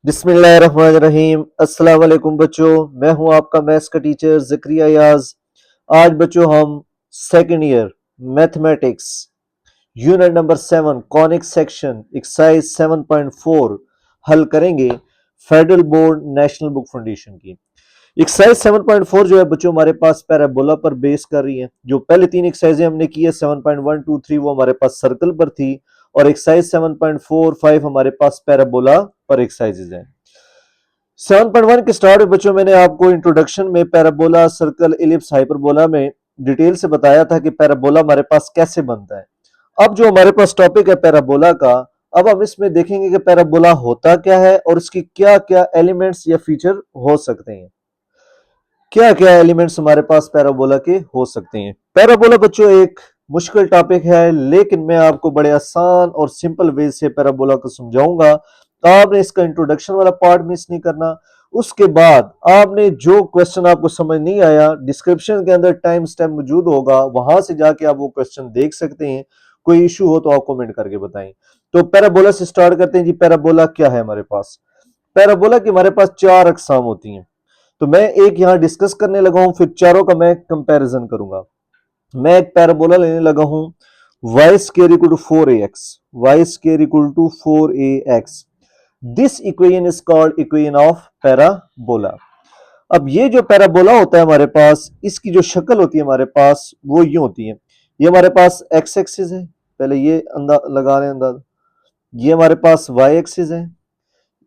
बिस्मिल्लाहिर्रहमानिर्रहीम। अस्सलाम वालेकुम बच्चों, मैं हूं आपका मैथ्स का टीचर ज़करिया याज। आज बच्चों हम second year mathematics unit number 7 conic section exercise 7.4 हल करेंगे federal board national book foundation की। एक्सरसाइज 7.4 जो है बच्चों हमारे पास पैराबोला पर बेस कर रही है। जो पहले तीन एक्सरसाइजें हमने की है 7.1 2 3 वो हमारे पास सर्कल पर थी, और एक्सरसाइज 7.4 5 हमारे पास पैराबोला पर एक्सरसाइजेज हैं। 7.1 के स्टार्ट में बच्चों मैंने आपको इंट्रोडक्शन में पैराबोला, सर्कल, इलिप्स, हाइपरबोला में डिटेल से बताया था कि पैराबोला हमारे पास कैसे बनता है। अब जो हमारे पास टॉपिक है पैराबोला का, अब हम इसमें देखेंगे कि पैराबोला होता क्या है और इसकी क्या क्या एलिमेंट्स या फीचर हो सकते हैं। क्या क्या एलिमेंट्स हमारे पास पैराबोला के हो सकते हैं। पैराबोला बच्चों एक मुश्किल टॉपिक है, लेकिन मैं आपको बड़े आसान और सिंपल वे से पैराबोला को समझाऊंगा। आपने इसका इंट्रोडक्शन वाला पार्ट मिस नहीं करना। उसके बाद आपने जो क्वेश्चन आपको समझ नहीं आया, डिस्क्रिप्शन के अंदर टाइम स्टैम्प मौजूद होगा, वहां से जाके आप वो क्वेश्चन देख सकते हैं। कोई इशू हो तो आप कमेंट करके बताएं। तो पैराबोला से स्टार्ट करते हैं जी। पैराबोला क्या है हमारे पास? पैराबोला की हमारे पास चार अकसाम होती हैं। तो मैं एक यहां डिस्कस करने लगा हूं, फिर चारों का मैं कंपैरिजन करूंगा। मैं एक पैराबोला लेने लगा हूं, y square equal to 4ax, y square equal to 4ax। This equation is called equation of parabola. अब ये जो पैराबोला होता है हमारे पास, इसकी जो शक्ल होती है हमारे पास वो यूं होती है। ये हमारे पास x एक्सिस है, पहले ये लगा रहे हैं अंदाजा। ये हमारे पास y एक्सिस है,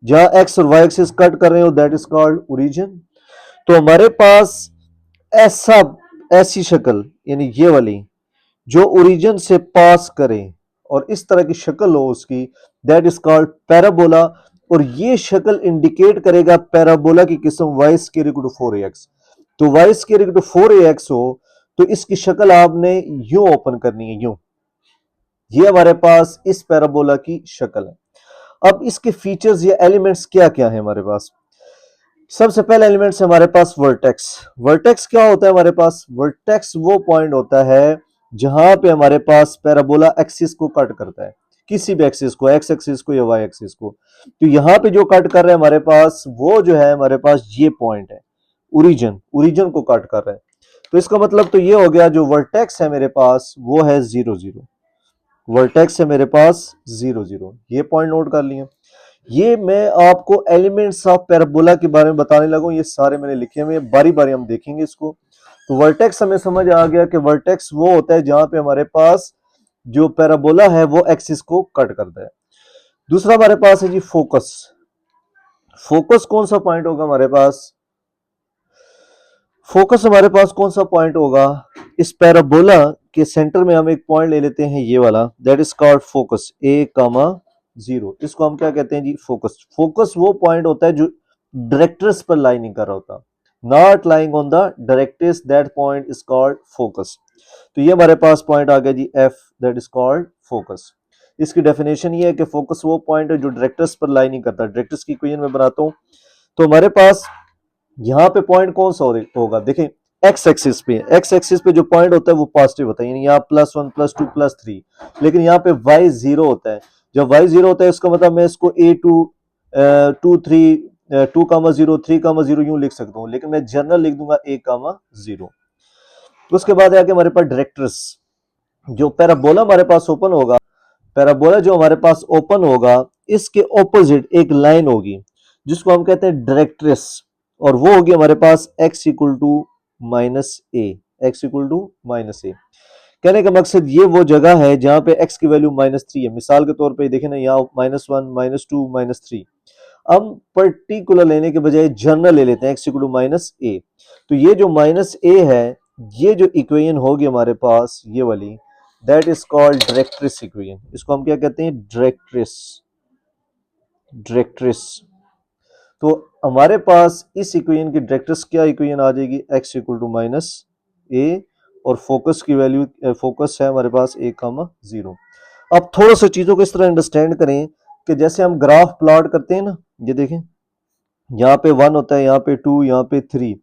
जहां x और y एक्सिस कट कर रहे हो दैट इज कॉल्ड ओरिजिन। तो हमारे पास ऐसा ऐसी शक्ल, यानी ये वाली जो ओरिजिन से पास करे और इस तरह की शक्ल हो उसकी, दैट इज कॉल्ड पैराबोला। और ये शक्ल इंडिकेट करेगा पैराबोला की किस्म y square equal to 4ax। तो y square equal to 4ax हो तो इसकी शक्ल आपने यूं ओपन करनी है, यूं। ये हमारे पास इस पैराबोला की शक्ल है। अब इसके फीचर्स या एलिमेंट्स क्या क्या है हमारे पास? सबसे पहले एलिमेंट्स हमारे पास वर्टेक्स। वर्टेक्स क्या होता है हमारे पास? वर्टेक्स वो पॉइंट होता है जहां पे हमारे पास पैराबोला एक्सिस को कट करता है, किसी भी एक्सिस को, एक्स एक्सिस को या वाई एक्सिस को। तो यहां पे जो कट कर रहे हैं हमारे पास, वो जो है हमारे पास ये पॉइंट है ओरिजिन, ओरिजिन को कट कर रहा है। तो इसका मतलब तो ये हो गया, जो वर्टेक्स है मेरे पास वो है 0 0। वर्टेक्स है मेरे पास 0 0, ये पॉइंट नोट कर लिया। ये मैं आपको एलिमेंट्स ऑफ पैराबोला के बारे में बताने लगा हूं, ये सारे मैंने लिखे हुए हैं, बारी बारी हम देखेंगे इसको। तो वर्टेक्स हमें समझ आ गया कि वर्टेक्स वो होता है जहां पे हमारे पास जो पैराबोला है वो एक्सिस को कट करता है। दूसरा हमारे पास है जी फोकस। फोकस कौन सा पॉइंट होगा हमारे पास? फोकस हमारे पास कौन सा पॉइंट होगा? इस पैराबोला के सेंटर में हम एक पॉइंट ले लेते हैं, ये वाला, that is called focus, a, 0। इसको हम क्या कहते हैं जी? फोकस। फोकस वो पॉइंट होता है जो डायरेक्ट्रिक्स पर लाई नहीं कर रहा होता, not lying on the directrix, that point is called focus. तो ये हमारे पास पॉइंट आ गया जी F, that is called focus. इसकी डेफिनेशन ये है कि फोकस वो पॉइंट है जो डायरेक्ट्रिक्स पर लाई नहीं करता। डायरेक्ट्रिक्स की इक्वेशन में बनाता हूं, तो हमारे पास यहां पे पॉइंट कौन सा होगा? देखें, एक्स एक्सिस पे, एक्स एक्सिस पे जो पॉइंट होता है वो पॉजिटिव होता है, यानी यहाँ +1 +2 +3। लेकिन यहाँ पे y 0 होता है। जब y 0 होता है इसका मतलब मैं इसको a2 2 3 2,0 3,0 यूं लिख सकता हूं, लेकिन मैं जनरल लिख दूंगा a,0। उसके बाद आगे हमारे पास डायरेक्ट्रिक्स। जो पैराबोला हमारे पास ओपन होगा, पैराबोला जो हमारे पास ओपन होगा, इसके ऑपोजिट एक लाइन होगी जिसको हम कहते हैं डायरेक्ट्रिक्स, और वो होगी हमारे पास x equal to -a, x equal to -a। कहने का मकसद ये वो जगह है जहां पे x की वैल्यू -3 है। मिसाल के तौर पे देखें ना, यहाँ -1 -2 -3। हम पर्टिकुलर लेने के बजाय जनरल ले लेते हैं, x इक्वल टू -a। तो ये जो -a है, ये जो इक्वेशन होगी हमारे पास, ये वाली, that is called directrix equation. इसको हम क्या कहते हैं? Directrix, directrix. तो हमारे पास इस इक्वेशन की डायरेक्ट्रिक्स क्या इक्वेशन आ जाएगी? x इक्वल टू -a, और फोकस की वैल्यू, फोकस है हमारे पास a,0। अब थोड़ा सा चीजों को इस तरह अंडरस्टैंड करें कि जैसे हम ग्राफ प्लॉट करते हैं ना, ये देखें, यहाँ पे 1 होता है, यहाँ पे 2, यहाँ पे 3।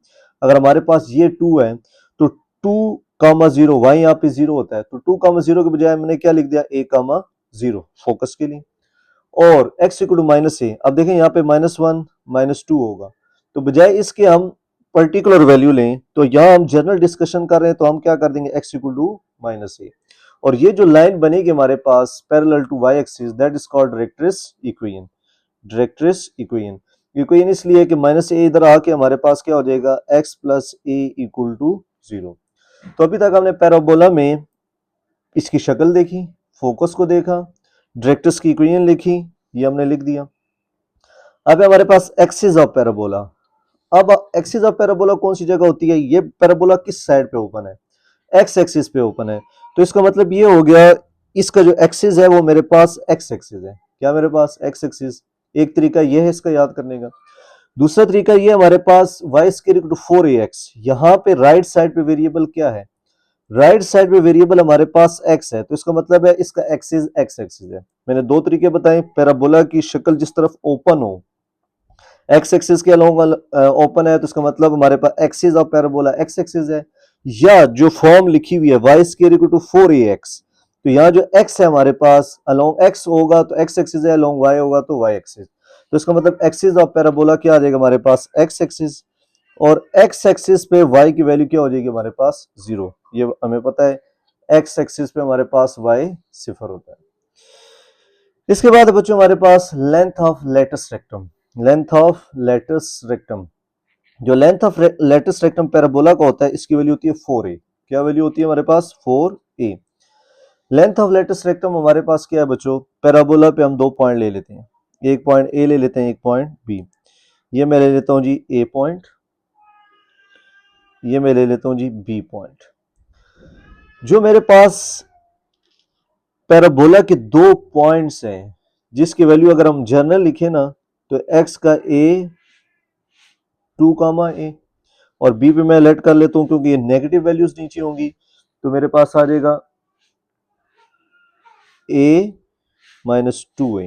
अगर हमारे पास ये 2 है तो 2,0, y यहाँ पे 0 होता है, तो 2,0 के बजाय मैंने क्या लिख दिया? a,0 फोकस के लिए। और x इक्वल टू माइनस ए। अब देखें यहाँ पे -1 -2 होगा, तो बजाय इसके हम पर्टिकुलर वैल्यू लें, तो यहाँ हम जनरल डिस्कशन कर रहे हैं, तो हम क्या कर देंगे x equal to minus a. और ये जो लाइन बनेगी हमारे पास parallel to y axis, that is called directrix equation. Directrix equation, equation इसलिए कि माइनस ए इधर आके हमारे पास क्या हो जाएगा, x plus a equal to 0। तो अभी तक हमने पैराबोला में इसकी शक्ल देखी, फोकस को देखा, डायरेक्ट्रिक्स की इक्वेशन लिखी, ये हमने लिख दिया। अब हमारे पास एक्सिस ऑफ पैराबोला। अब एक्सिस ऑफ पैराबोला कौन सी जगह होती है, ये पैराबोला किस साइड पे ओपन है, एक्स एक्सिस पे ओपन है। तो इसका मतलब ये हो गया, इसका जो एक्सिस है वो मेरे पास एक्स एक्सिस है। क्या मेरे पास एक्स एक्सिस। एक तरीका ये है इसका याद करने का। दूसरा तरीका ये हमारे पास y square equal to 4ax, यहाँ पे राइट साइड पे वेरिएबल क्या है, राइट साइड पे वेरिएबल हमारे पास x है, तो इसका मतलब है इसका एक्सिस एक्स एक्सिस है। मैंने दो तरीके बताए, पैराबोला की शक्ल जिस तरफ ओपन हो, एक्स एक्सिस के अलोंग ओपन है, तो इसका मतलब हमारे पास axis of parabola x axis है। या जो फॉर्म लिखी हुई है y square equal to 4ax, तो यहाँ जो x है हमारे पास अलोंग x होगा तो x एक्सिस है, अलोंग y होगा तो y एक्सिस। तो इसका मतलब एक्सिस ऑफ पैराबोला क्या आ जाएगा हमारे पास, x एक्सिस। और x एक्सिस पे y की वैल्यू क्या हो जाएगी हमारे पास 0, ये हमें पता है। x एक्सिस पे हमारे पास y 0 होता है। इसके बाद बच्चों हमारे पास length of latus rectum. Length of latus rectum, जो length of latus rectum parabola का होता है, इसकी वैल्यू होती है 4a। क्या वैल्यू होती है हमारे पास, 4a। Length of latus rectum हमारे पास क्या है बच्चों, पैराबोला पे हम दो पॉइंट ले लेते हैं, एक पॉइंट ए ले लेते हैं, एक पॉइंट बी। ये मैं ले लेता हूं जी ए पॉइंट, ये मैं ले लेता हूं जी बी पॉइंट। जो मेरे पास पैराबोला के दो पॉइंट्स हैं, जिसकी वैल्यू अगर हम जनरल लिखे ना, तो x का a 2, a, और b पे मैं लेट कर लेता हूं क्योंकि ये नेगेटिव वैल्यूज नीचे होंगी, तो मेरे पास आ जाएगा a माइनस 2a।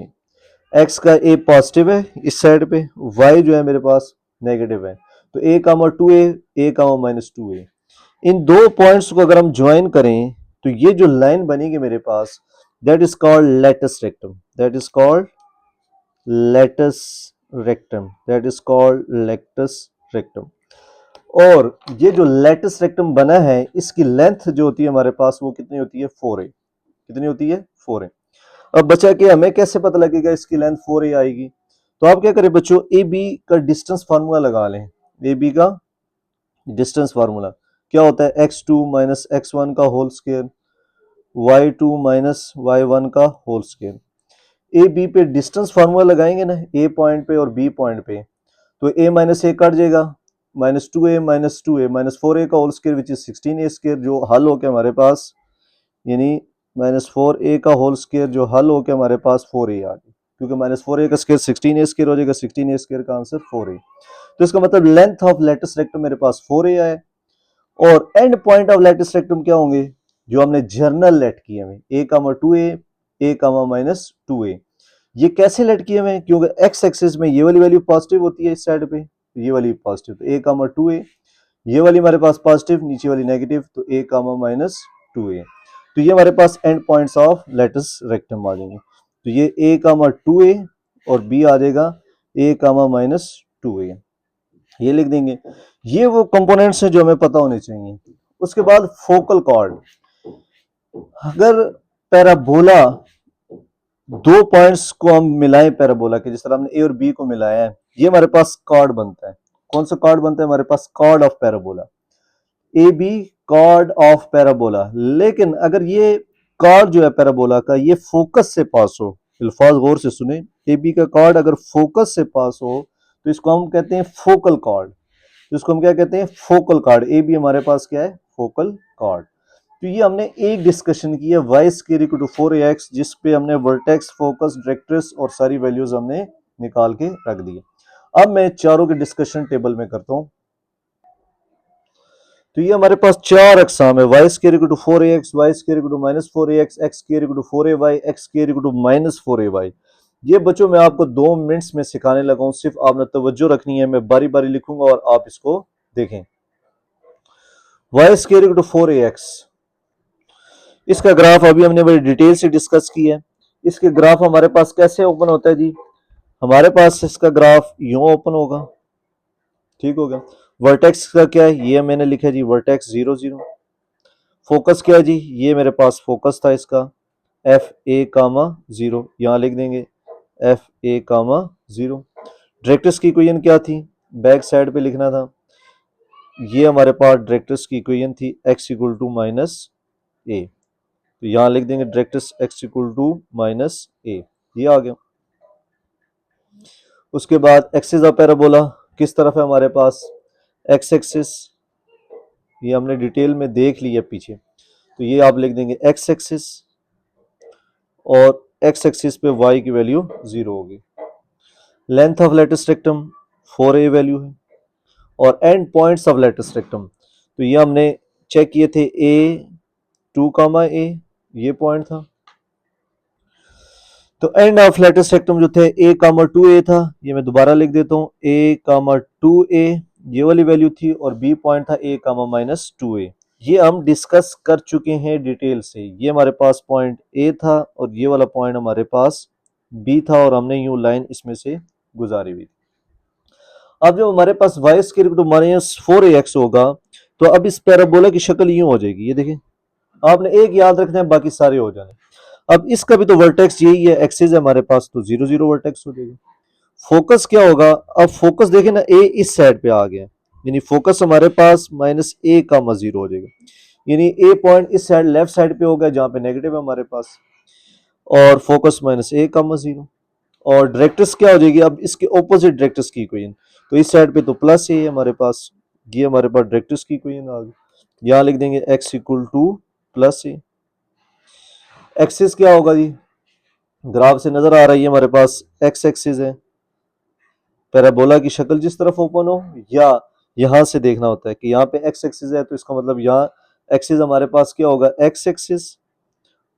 x का a पॉजिटिव है इस साइड पे, y जो है मेरे पास नेगेटिव है, तो a माइनस 2a। इन दो पॉइंट्स को अगर हम ज्वाइन करें, तो ये जो लाइन बनेगी मेरे पास, that is called latus rectum, that is called latus rectum, that is called latus rectum. और ये जो लेटस रेक्टम बना है, इसकी लेंथ जो होती है हमारे पास वो कितनी होती है, 4a। कितनी होती है, 4a। अब बचा के हमें कैसे पता लगेगा इसकी लेंथ 4a आएगी, तो आप क्या करें बच्चों, ए बी का डिस्टेंस फार्मूला लगा लें। ए बी का डिस्टेंस फार्मूला क्या होता है, x2 माइनस x1 का whole square, y2 minus y1 का होल स्क्वायर। ए बी पे डिस्टेंस फार्मूला लगाएंगे ना, ए पॉइंट पे और बी पॉइंट पे, तो a माइनस ए कट जाएगा, -2a माइनस 4a का whole square which is 16a square, जो हल होकर हमारे पास, यानी -4a का होल स्क्वायर जो हल होकर हमारे पास 4a आ गई, क्योंकि -4a का स्क्वायर 16a स्क्वायर हो जाएगा, 16a स्क्वायर का आंसर 4a। तो इसका मतलब लेंथ ऑफ लेटस रेक्टम मेरे पास 4a है। और end point of latus rectum क्या होंगे, जो हमने जर्नल लेट किए हुए, a, माइनस 2a। ये कैसे लेट किए हुए, क्योंकि एक्स एक्सिस में ये वाली वैल्यू पॉजिटिव होती है इस साइड पे, ये वाली पॉजिटिव, तो a, 2a, ये वाली हमारे पास पॉजिटिव, नीचे वाली नेगेटिव, तो a, माइनस 2a। तो ये हमारे पास end points of latus rectum आ जाएंगे। तो ये a, 2a और b आ जाएगा a, माइनस 2a, ये लिख देंगे। ये वो कंपोनेंट्स हैं जो हमें पता होने चाहिए। उसके बाद फोकल कॉर्ड, अगर पैराबोला दो पॉइंट्स को हम मिलाएं पैराबोला के, जिस तरह हमने ए और बी को मिलाया है, ये हमारे पास कॉर्ड बनता है। कौन सा कॉर्ड बनता है हमारे पास, chord of parabola, a b chord of parabola. लेकिन अगर ये कॉर्ड जो है पैराबोला का, ये फोकस से पास हो, अल्फाज गौर से सुने, ए बी का कॉर्ड अगर फोकस से पास हो, तो इसको हम कहते हैं फोकल कॉर्ड। तो इसको हम क्या कहते हैं, फोकल कॉर्ड। ए बी हमारे पास क्या है, फोकल कॉर्ड। तो ये हमने एक डिस्कशन की है y square equal to 4ax, जिस पे हमने वर्टेक्स, फोकस, डायरेक्ट्रिक्स और सारी वैल्यूज हमने निकाल के रख दी। अब मैं चारों के डिस्कशन टेबल में करता हूं। तो ये हमारे पास चार अकसाम है, y square equal to 4ax, y square equal to minus 4ax, x square equal to 4ay, x square equal to minus 4ay। ये बच्चों मैं आपको 2 मिनट्स में सिखाने लगा हूं, सिर्फ आपने तवज्जो रखनी है, मैं बारी बारी लिखूंगा और आप इसको देखें। Y square equal to 4ax, इसका ग्राफ अभी हमने बड़ी डिटेल से डिस्कस किया है। इसके ग्राफ हमारे पास कैसे ओपन होता है जी? हमारे पास इसका ग्राफ यूं ओपन होगा, ठीक हो गया। वर्टेक्स का क्या है, ये मैंने लिखा है जी, वर्टेक्स 0 0। फोकस क्या है जी, ये मेरे पास फोकस था इसका, एफ ए कामा 0, यहाँ लिख देंगे एफ ए कामा 0। डायरेक्टर्स की इक्वेशन क्या थी, बैक साइड पे लिखना था। ये हमारे पास डायरेक्टर्स की इक्वेशन थी x equal to minus a, तो यहाँ लिख देंगे directors x equal to minus a, ये आ गया। उसके बाद एक्सिस ऑफ पैराबोला किस तरफ है हमारे पास, एक्स एक्सिस, ये हमने डिटेल में देख लिया पीछे, तो ये आप लिख देंगे एक्स एक्सिस, और एक्स एक्सिस पे y की वैल्यू 0 होगी। Length of latus rectum 4a value है, और end points of latus rectum, तो ये हमने चेक किए थे a2 कामा a, ये पॉइंट था। तो एंड ऑफ लेटस रेक्टम जो थे a कामा 2a था, ये मैं दोबारा लिख देता हूँ, a कामा 2a ये वाली वैल्यू थी, और b पॉइंट था a कामा माइनस 2a। ये हम डिस्कस कर चुके हैं डिटेल से। ये हमारे पास पॉइंट ए था, और ये वाला पॉइंट हमारे पास बी था, और हमने यूं लाइन इसमें से गुजारी हुई। अब जब हमारे पास y square equal to minus 4ax होगा, तो अब इस पैराबोला की शक्ल यूं हो जाएगी, ये देखिए, आपने एक याद रखना है, बाकी सारे हो जाने। अब इसका भी तो वर्टेक्स यही है, एक्सिस है हमारे पास, तो 0 0 वर्टेक्स हो जाएगी। फोकस क्या होगा, अब फोकस देखें ना, ए इस साइड पे आ गया, यानी फोकस हमारे पास माइनस ए कामा 0 हो जाएगा, यानी ए पॉइंट इस साइड लेफ्ट साइड पे होगा जहां पे नेगेटिव है हमारे पास, और फोकस माइनस ए कामा 0। और डायरेक्टर्स क्या हो जाएगी, अब इसके ऑपोजिट डायरेक्टर्स की इक्वेशन, तो इस साइड पे तो प्लस ए है हमारे पास, ये हमारे पास डायरेक्टर्स की इक्वेशन आ गई। यहाँ लिख देंगे x equal to plus a. Axis क्या होगा जी, ग्राफ से नजर आ रही है हमारे पास एक्स एक्सिस है, पैराबोला की शक्ल जिस तरफ ओपन हो, या यहां से देखना होता है कि यहाँ पे एक्स एक्सिस है, तो इसका मतलब यहाँ एक्सिस हमारे पास क्या होगा, एक्स एक्सिस,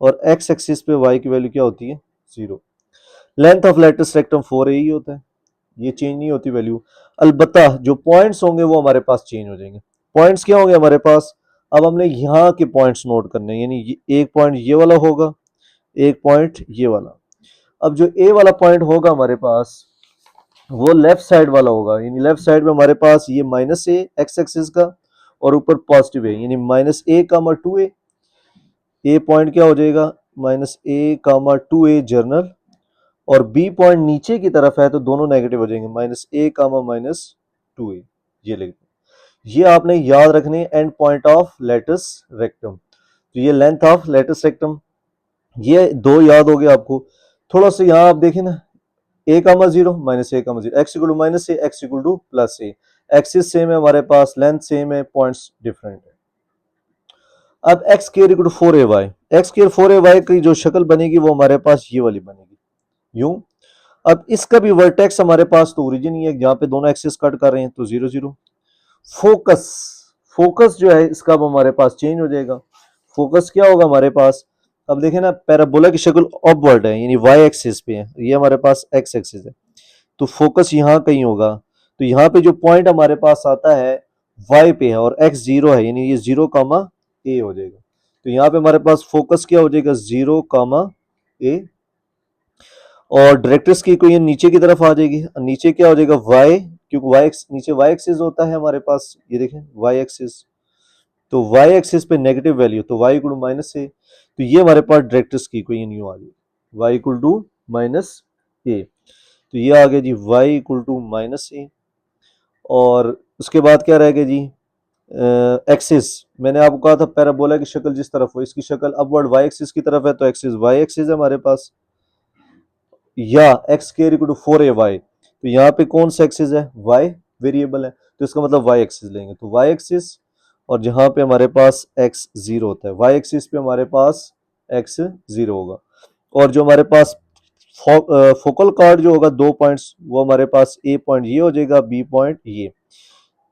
और एक्स एक्सिस पे वाई की वैल्यू क्या होती है, 0। Length of latus rectum 4a ही होता है, ये चेंज नहीं होती वैल्यू। अलबत्ता जो पॉइंट्स होंगे वो हमारे पास चेंज हो जाएंगे। पॉइंट्स क्या होंगे हमारे पास, अब हमने यहाँ के पॉइंट्स नोट करने हैं, यानी एक पॉइंट ये वाला होगा, एक पॉइंट ये वाला। अब जो ए वाला पॉइंट होगा हमारे पास, वो लेफ्ट साइड वाला होगा, यानी लेफ्ट साइड में हमारे पास ये माइनस ए एक्स एक्सिस का, और ऊपर पॉजिटिव है, यानी minus a comma 2a। A point क्या हो जाएगा, minus a comma 2a journal, और बी पॉइंट नीचे की तरफ है, तो दोनों नेगेटिव हो जाएंगे, minus a comma minus 2a, ये लिख, ये आपने याद रखने end point of latus rectum. तो ये लेंथ ऑफ लेटस रेक्टम, ये दो याद हो गए आपको। थोड़ा सा यहाँ आप देखें ना, a comma 0 minus a comma 0, x equal to minus a, x equal to plus a, axis same है हमारे पास, लेंथ सेम है, पॉइंट्स डिफरेंट है। अब x square equal to 4ay, x square 4ay की जो शक्ल बनेगी वो हमारे पास ये वाली बनेगी यूं। अब इसका भी वर्टेक्स हमारे पास तो ओरिजिन ही है, जहां पे दोनों एक्सिस कट कर रहे हैं, तो 0 0। फोकस, फोकस जो है इसका अब हमारे पास चेंज हो जाएगा। फोकस क्या होगा हमारे पास, अब देखें ना, पैराबोला की शक्ल अपवर्ड है, यानी वाई एक्सिस पे है, ये हमारे पास एक्स एक्सिस है, तो फोकस यहाँ कहीं होगा, तो यहाँ पे जो पॉइंट हमारे पास आता है वाई पे है, और एक्स 0 है, यानी ये 0 कामा ए हो जाएगा, तो यहाँ पे हमारे पास फोकस क्या हो जाएगा, 0 कामा ए। और डायरेक्टर्स की इक्वेशन नीचे की तरफ आ जाएगी, नीचे क्या हो जाएगा, y, क्योंकि y नीचे y एक्सिस होता है हमारे पास, ये देखें y एक्सिस, तो y एक्सिस पे नेगेटिव वैल्यू, तो y equal to minus a, तो ये हमारे पास डायरेक्टर्स की इक्वेशन यूं आ जाएगी, y equal to minus a, तो ये आ गया जी y equal to minus a. और उसके बाद क्या रहेगा जी, एक्सिस, मैंने आपको कहा था पैराबोला की शक्ल जिस तरफ हो, इसकी शक्ल अपवर्ड y एक्सिस की तरफ है, तो एक्सिस y एक्सिस है हमारे पास, या x square equal to 4ay, तो यहाँ पे कौन सा एक्सिस है, y वेरिएबल है, तो इसका मतलब y एक्सिस लेंगे, तो y एक्सिस, और जहाँ पे हमारे पास x 0 होता है, y एक्सिस पे हमारे पास x 0 होगा। और जो हमारे पास फोकल कार्ड जो होगा, दो पॉइंट्स, वो हमारे पास a पॉइंट ये हो जाएगा, b पॉइंट ये,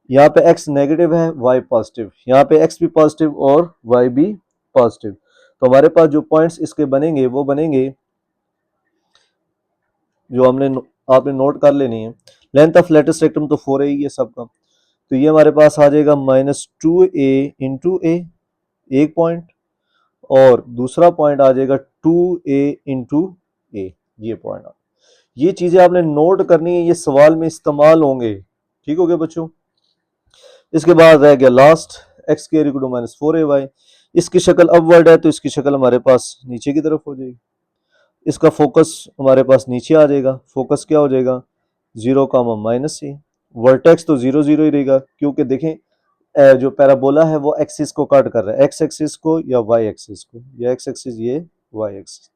यहाँ पे x नेगेटिव है, y पॉजिटिव, यहाँ पे x भी पॉजिटिव और y भी पॉजिटिव, तो हमारे पास जो पॉइंट्स इसके बनेंगे वो बनेंगे, जो हमने आपने नोट कर लेनी है। लेंथ ऑफ लेटेस्ट रेक्टम तो 4a ही है सबका, तो ये हमारे पास आ जाएगा माइनस 2a इंटू ए, एक पॉइंट, और दूसरा पॉइंट आ जाएगा 2a इंटू ये पॉइंट। ये चीजें आपने नोट करनी है, ये सवाल में इस्तेमाल होंगे। ठीक हो गया बच्चों। इसके बाद रह गया last, x square equal to minus 4ay। इसकी शक्ल अपवर्ड है तो इसकी शक्ल हमारे पास नीचे की तरफ हो जाएगी। इसका फोकस हमारे पास नीचे आ जाएगा। फोकस क्या हो जाएगा, 0 कामा माइनस ए। वर्टेक्स तो 0 0 ही रहेगा, क्योंकि देखें जो पैराबोला है वो एक्सिस को काट कर रहा है, एक्स एक्सिस को या वाई एक्सिस को, या एक्स एक्सिस ये वाई एक्सिस।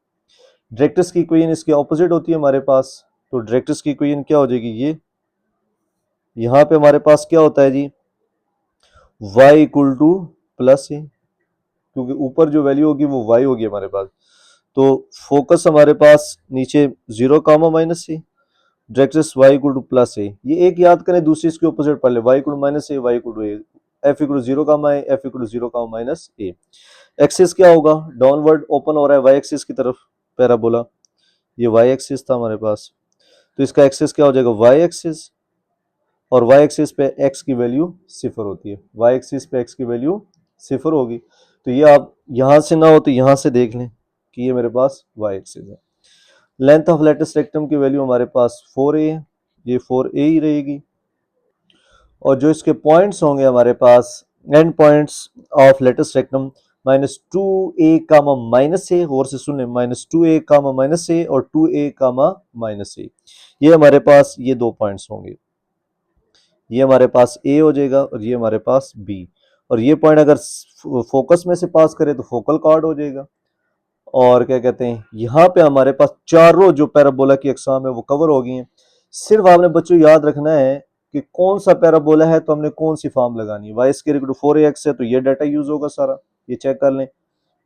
डायरेक्ट्रिक्स की इक्वेशन इसके ऑपोजिट होती है हमारे पास, तो डायरेक्ट्रिक्स की इक्वेशन क्या हो जाएगी, ये यहाँ पे हमारे पास क्या होता है जी, y इक्वल टू प्लस ए, क्योंकि ऊपर जो वैल्यू होगी वो y होगी हमारे पास। तो फोकस हमारे पास नीचे 0 comma minus a, directrix y equal to plus a. ये एक याद करें, दूसरी इसके ऑपोजिट पढ़ ले, y equal to minus a, y equal to a, f equal to 0 comma a, f equal to 0 comma minus a. Axis क्या होगा, डाउनवर्ड ओपन हो रहा है y एक्सिस की तरफ पैराबोला, ये y एक्सिस था हमारे पास, तो इसका एक्सिस क्या हो जाएगा, y एक्सिस, और y एक्सिस पे x की वैल्यू 0 होती है, y एक्सिस पे x की वैल्यू 0 होगी। तो ये आप यहां से ना हो तो यहां से देख लें कि ये मेरे पास y एक्सिस है। लेंथ ऑफ लेटस रेक्टम की वैल्यू हमारे पास 4a है, ये 4a ही रहेगी। और जो इसके पॉइंट्स होंगे हमारे पास, end points of latus rectum -2a comma minus a, और से सुन लें, -2a कामा माइनस ए और 2a कामा माइनस ए, ये हमारे पास ये दो पॉइंट्स होंगे। ये हमारे पास ए हो जाएगा और ये हमारे पास बी, और ये पॉइंट अगर फोकस में से पास करे तो फोकल कार्ड हो जाएगा। और क्या कहते हैं, यहाँ पे हमारे पास चारों जो पैराबोला की अकसाम है वो कवर हो गई हैं। सिर्फ आपने बच्चों याद रखना है कि कौन सा पैराबोला है तो हमने कौन सी फॉर्म लगानी है। Y square equal to 4ax है तो ये डाटा यूज होगा सारा, ये चेक कर लें,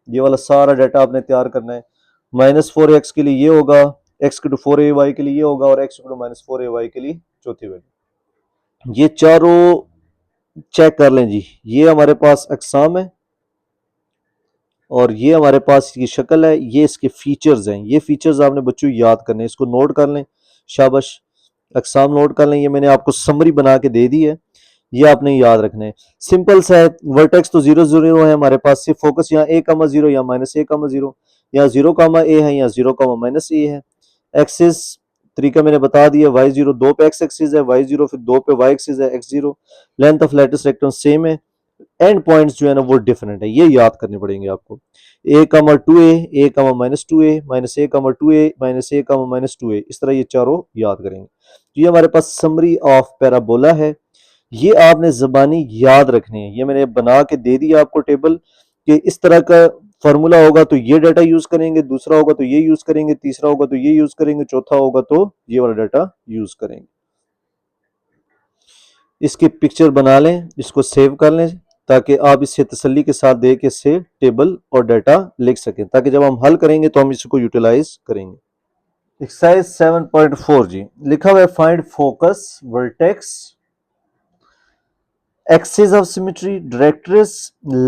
ये वाला सारा डाटा आपने तैयार करना है। -4ax के लिए ये होगा, x इक्वल टू 4ay के लिए ये होगा, और x इक्वल टू -4ay के लिए चौथी वैल्यू। ये चारों चेक कर लें जी, ये हमारे पास अकसाम है और ये हमारे पास इसकी शक्ल है, ये इसके फीचर्स हैं। ये फीचर्स आपने बच्चों याद करने, इसको नोट कर लें, शाबाश, अकसाम नोट कर लें। ये मैंने आपको समरी बना के दे दी है, ये आपने याद रखना है। सिंपल सा है, वर्टेक्स तो 0 0 है हमारे पास, सिर्फ फोकस यहाँ a कामा 0 या -a,0, या 0 कामा a है या 0 कामा माइनस a है। एक्सिस तरीका मैंने बता दिया, y0 2 पे x एक्सिस है, y0 फिर 2 पे y एक्सिस है, x0। Length of latus rectum same है, एंड पॉइंट्स जो है ना वो डिफरेंट है, ये याद करने पड़ेंगे आपको। a comma 2a, a comma -2a, -a comma 2a, -a comma -2a, इस तरह ये चारों याद करेंगे। तो ये हमारे पास समरी ऑफ पैराबोला है, ये आपने ज़बानी याद रखनी है। ये मैंने बना के दे दिया आपको टेबल कि इस तरह का फार्मूला होगा तो ये डाटा यूज करेंगे, दूसरा होगा तो ये यूज करेंगे, तीसरा होगा तो ये यूज करेंगे, चौथा होगा तो ये वाला डाटा यूज करेंगे। इसकी पिक्चर बना लें, इसको सेव कर लें, ताकि आप इसे तसल्ली के साथ देख के इससे टेबल और डाटा लिख सकें, ताकि जब हम हल करेंगे तो हम इसको यूटिलाइज करेंगे। एक्सरसाइज 7.4 जी, लिखा हुआ है find focus, vertex, axis of symmetry, directrix,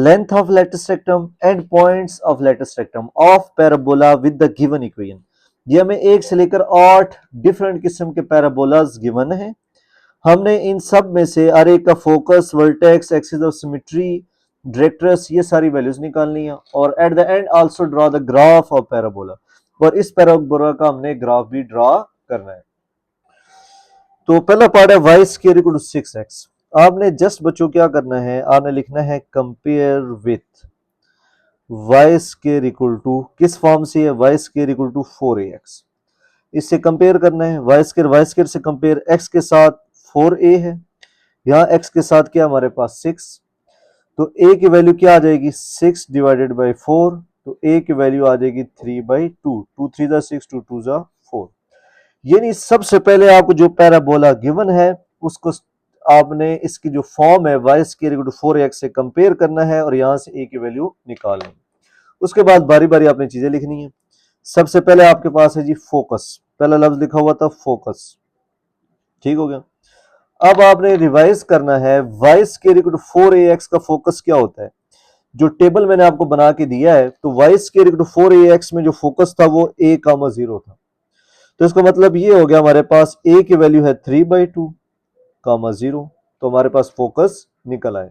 length of lattice rectum and points of lattice rectum of parabola with the given equation। ये हमें 1 से लेकर 8 डिफरेंट किस्म के पैराबोलास गिवन है। हमने इन सब में से हर एक का focus, vertex, axis of symmetry, directrix, ये सारी वैल्यूज निकालनी है, और at the end also draw the graph of parabola, और इस पैराबोला का हमने ग्राफ भी ड्रॉ करना है। तो पहला पार्ट है y square equal to 6x। आपने जस्ट बच्चों क्या करना है, आपने लिखना है compare with y square equal to, किस फॉर्म से है, y square equal to 4ax, इससे कंपेयर करना है। वाई स्क्वायर से कंपेयर, x के साथ 4a है, यहाँ x के साथ क्या हमारे पास 6, तो a की वैल्यू क्या आ जाएगी, 6 डिवाइडेड बाई 4, तो a की वैल्यू आ जाएगी 3/2, 2 3 जा 6, 2 2 जा 4। यानी सबसे पहले आपको जो पैराबोला गिवन है उसको आपने इसकी जो फॉर्म है y square equal to 4ax से कंपेयर करना है, और यहां से a की वैल्यू निकालनी है। उसके बाद बारी बारी आपने चीजें लिखनी है। सबसे पहले आपके पास है जी फोकस, पहला लफ्ज लिखा हुआ था फोकस, ठीक हो गया। अब आपने रिवाइज करना है, y square equal to 4ax का फोकस क्या होता है। जो टेबल मैंने आपको बना के दिया है, तो Y square equal to 4ax में जो फोकस था वो a, 0 था, तो इसका मतलब ये हो गया हमारे पास a की वैल्यू है 3/2, 0, तो हमारे पास फोकस निकल आए।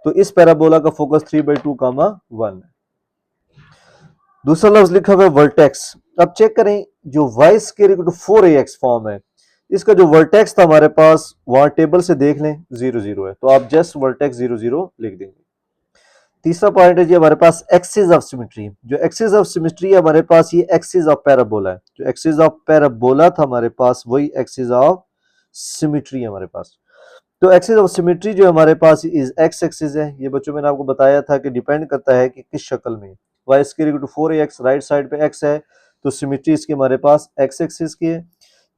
तो इस पैराबोला का फोकस 3/2, 1 है। दूसरा लफ्ज लिखा हुआ है वर्टेक्स। अब चेक करें जो y square equal to 4ax form है, इसका जो वर्टेक्स था हमारे पास वहां टेबल से देख लें 0 0 है, तो आप जस्ट वर्टेक्स 0 0 लिख देंगे। तीसरा पॉइंट है जी हमारे पास एक्सिस ऑफ सिमेट्री। जो एक्सिस ऑफ सिमेट्री है हमारे पास ये एक्सिस ऑफ पैराबोला है। जो एक्सिस ऑफ पैराबोला था हमारे पास वही एक्सिस ऑफ सिमेट्री है हमारे पास। तो एक्सिस ऑफ सिमेट्री जो हमारे पास इज एक्स एक्सिस है। ये बच्चों मैंने आपको बताया था कि डिपेंड करता है कि किस शक्ल में। Y square equal to 4ax right side पे x है, तो सिमेट्री इसकी हमारे पास एक्स एक्सिस की है,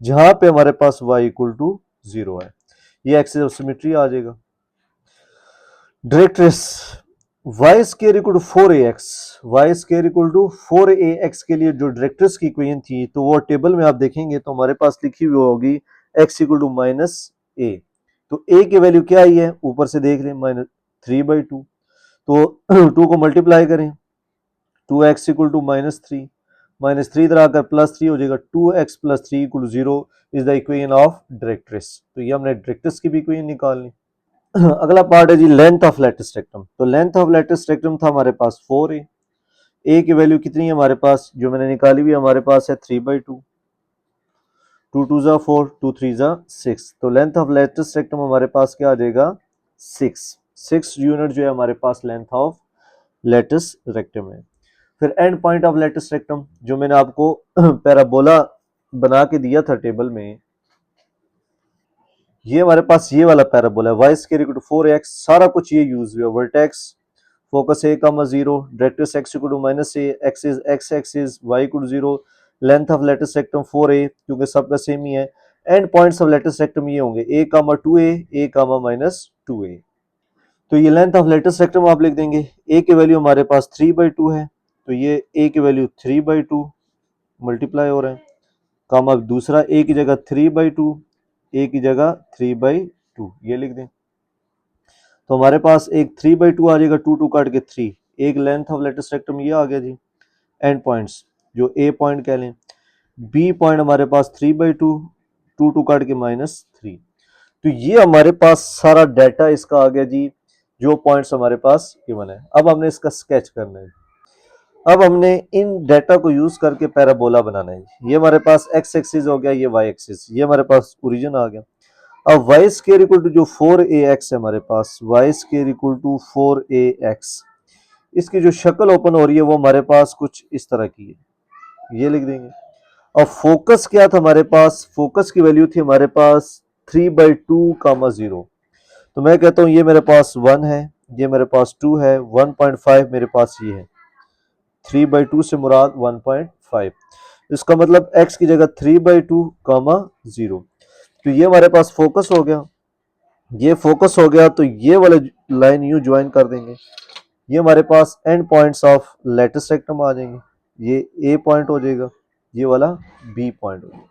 जहां पे हमारे पास y इक्वल टू 0 है। ये एक्सिस ऑफ सिमेट्री आ जाएगा। Directrix y square equal to 4ax, y square equal to 4ax के लिए जो डायरेक्ट्रिक्स की इक्वेशन थी, तो वो टेबल में आप देखेंगे तो हमारे पास लिखी हुई होगी x equal to minus a. तो a की वैल्यू क्या आई है, ऊपर से देख लें माइनस 3/2, तो 2 को मल्टीप्लाई करें, 2x इक्वल टू -3, -3 इधर आकर +3 हो जाएगा, 2x + 3 equal 0 is the equation of directrix. तो ये हमने डायरेक्ट्रिक्स की भी इक्वेशन निकालनी। अगला पार्ट है जी लेंथ ऑफ लेटिस रेक्टम। तो लेंथ ऑफ लेटिस रेक्टम था हमारे पास 4a, a की वैल्यू कितनी है हमारे पास, जो मैंने निकाली हुई हमारे पास है 3/2, 2 2 जा 4, 2 3 जा 6, तो लेंथ ऑफ लेटिस रेक्टम हमारे पास क्या आ जाएगा 6 यूनिट जो है हमारे पास लेंथ ऑफ लेटिस रेक्टम है। फिर end point of latus rectum जो मैंने आपको पैराबोला बना के दिया था टेबल में, ये हमारे पास ये वाला पैराबोला है, y square equal to 4x, सारा कुछ ये यूज हुआ, vertex focus a comma 0, directrix x equal to -a, axis x axis y equal to 0, length of latus rectum 4a क्योंकि सबका सेम ही है। End points of latus rectum ये होंगे a comma 2a, a comma -2a। तो ये length of latus rectum आप लिख देंगे, a की वैल्यू हमारे पास 3/2 है, तो ये a की वैल्यू 3/2 मल्टीप्लाई हो रहा है, कॉमा दूसरा a की जगह 3/2, a की जगह 3/2 ये लिख दें। तो हमारे पास एक 3/2 आ जाएगा, 2 2 काट के 3, एक लेंथ ऑफ लेटिस रेक्टम ये आ गया जी। एंड पॉइंट्स जो ए पॉइंट कह लें, बी पॉइंट हमारे पास 3/2, 2 2 काट के -3। तो ये हमारे पास सारा डाटा इसका आ गया जी, जो पॉइंट्स हमारे पास गिवन है। अब हमने इसका स्केच करना है। अब हमने इन डाटा को यूज करके पैराबोला बनाना है। ये हमारे पास एक्स एक्सिस हो गया, ये वाई एक्सिस, ये हमारे पास ओरिजिन आ गया। अब वाई स्क्वायर इक्वल टू जो 4ax है हमारे पास, y square equal to 4ax, इसकी जो शक्ल ओपन हो रही है वो हमारे पास कुछ इस तरह की है, ये लिख देंगे। और फोकस क्या था हमारे पास, फोकस की वैल्यू थी हमारे पास 3/2 कामा 0। तो मैं कहता हूं ये मेरे पास 1 है, ये मेरे पास 2 है, 1.5 मेरे पास ये है, 3/2 से मुराद 1.5, इसका मतलब x की जगह 3/2 कामा 0। तो ये हमारे पास फोकस हो गया, ये फोकस हो गया, तो ये वाले लाइन यूं ज्वाइन कर देंगे, ये हमारे पास end points of latus rectum आ जाएंगे। ये ए पॉइंट हो जाएगा, ये वाला बी पॉइंट हो जाएगा।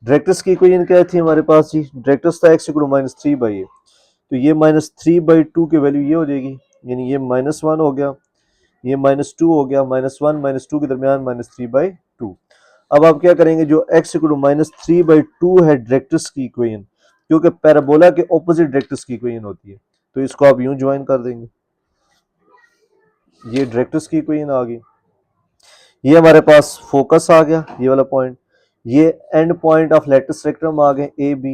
डायरेक्ट्रिक्स की इक्वेशन क्या थी हमारे पास जी, डायरेक्ट्रिक्स था x इक्वल टू -3/a, तो ये -3/2 की वैल्यू ये हो जाएगी, यानी ये -1 हो गया, ये -2 हो गया, -1 -2 के दरमियान -3/2। अब आप क्या करेंगे, जो x इक्वल टू -3/2 है डायरेक्ट्रिक्स की इक्वेशन, क्योंकि पैराबोला के ऑपोजिट डायरेक्ट्रिक्स की इक्वेशन होती है, तो इसको आप यूं ज्वाइन कर देंगे, ये डायरेक्ट्रिक्स की इक्वेशन आ गई। ये हमारे पास फोकस आ गया, ये वाला पॉइंट, ये end point of latus rectum आ गए ए बी,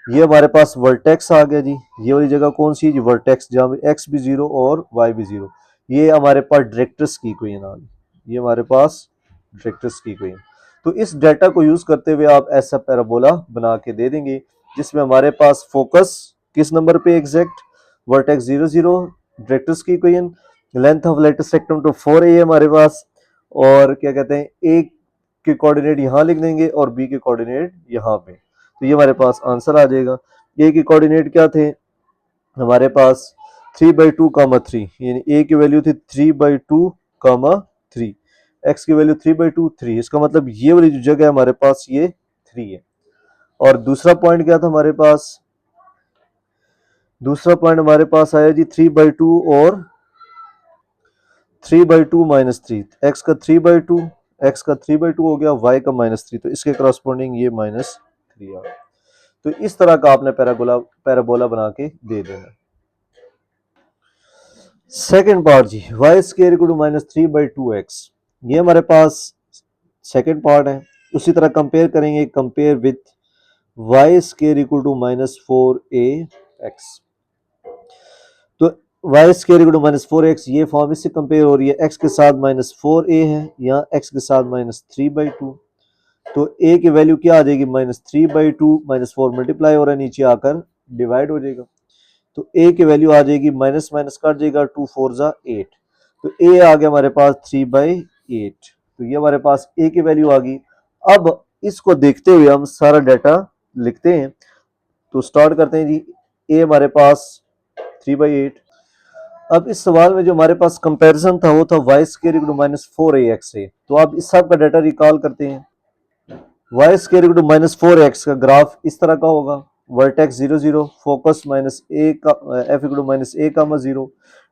ये हमारे पास वर्टेक्स आ गया जी, ये वाली जगह कौन सी जी, वर्टेक्स, जहाँ पे एक्स भी 0 और वाई भी 0। ये हमारे पास डायरेक्ट्रिक्स की इक्वेशन आ गई, ये हमारे पास डायरेक्ट्रिक्स की इक्वेशन। तो इस डाटा को यूज करते हुए आप ऐसा पैराबोला बना के दे देंगे, जिसमें हमारे पास फोकस किस नंबर पे एग्जैक्ट, वर्टेक्स 0 0, डायरेक्ट्रिक्स की equation, length of latus rectum तो 4a है हमारे पास, और क्या कहते हैं ए के कोऑर्डिनेट यहाँ लिख देंगे और बी के कोऑर्डिनेट यहाँ पे, तो ये हमारे पास आंसर आ जाएगा। ए के कोऑर्डिनेट क्या थे हमारे पास 3/2 कामा 3, यानी ए की वैल्यू थी 3/2 कामा 3, एक्स की वैल्यू 3/2 3, इसका मतलब ये वाली जो जगह है हमारे पास ये 3 है। और दूसरा पॉइंट क्या था हमारे पास, दूसरा पॉइंट हमारे पास आया जी 3/2 और 3/2 -3, एक्स का 3/2, एक्स का 3/2 हो गया, वाई का -3, तो इसके करस्पॉन्डिंग ये -3 आ गया। तो इस तरह का आपने पैराबोला बना के दे देना। सेकंड पार्ट जी, y square equal to -3/2x, ये हमारे पास सेकेंड पार्ट है। उसी तरह कंपेयर करेंगे, compare with y square equal to minus 4ax। तो y square equal to minus 4x, ये फॉर्म इससे कंपेयर हो रही है, x के साथ माइनस 4a है, यहाँ x के साथ माइनस 3/2। तो a की वैल्यू क्या आ जाएगी, माइनस 3/2, माइनस 4 मल्टीप्लाई हो रहा है, नीचे आकर डिवाइड हो जाएगा। तो a की वैल्यू आ जाएगी, माइनस माइनस कट जाएगा, 2 4 जा 8। तो a आ गया हमारे पास 3/8। तो ये हमारे पास a की वैल्यू आ गई। अब इसको देखते हुए हम सारा डाटा लिखते हैं। तो स्टार्ट करते हैं जी। a हमारे पास 3/8। अब इस सवाल में जो हमारे पास कंपैरिजन था वो था y square equal to minus 4ax से। तो आप इस सब का डाटा रिकॉल करते हैं। Y square equal to minus 4x का ग्राफ इस तरह का होगा, वर्टेक्स 0 0, फोकस माइनस ए का f equal to minus a comma 0,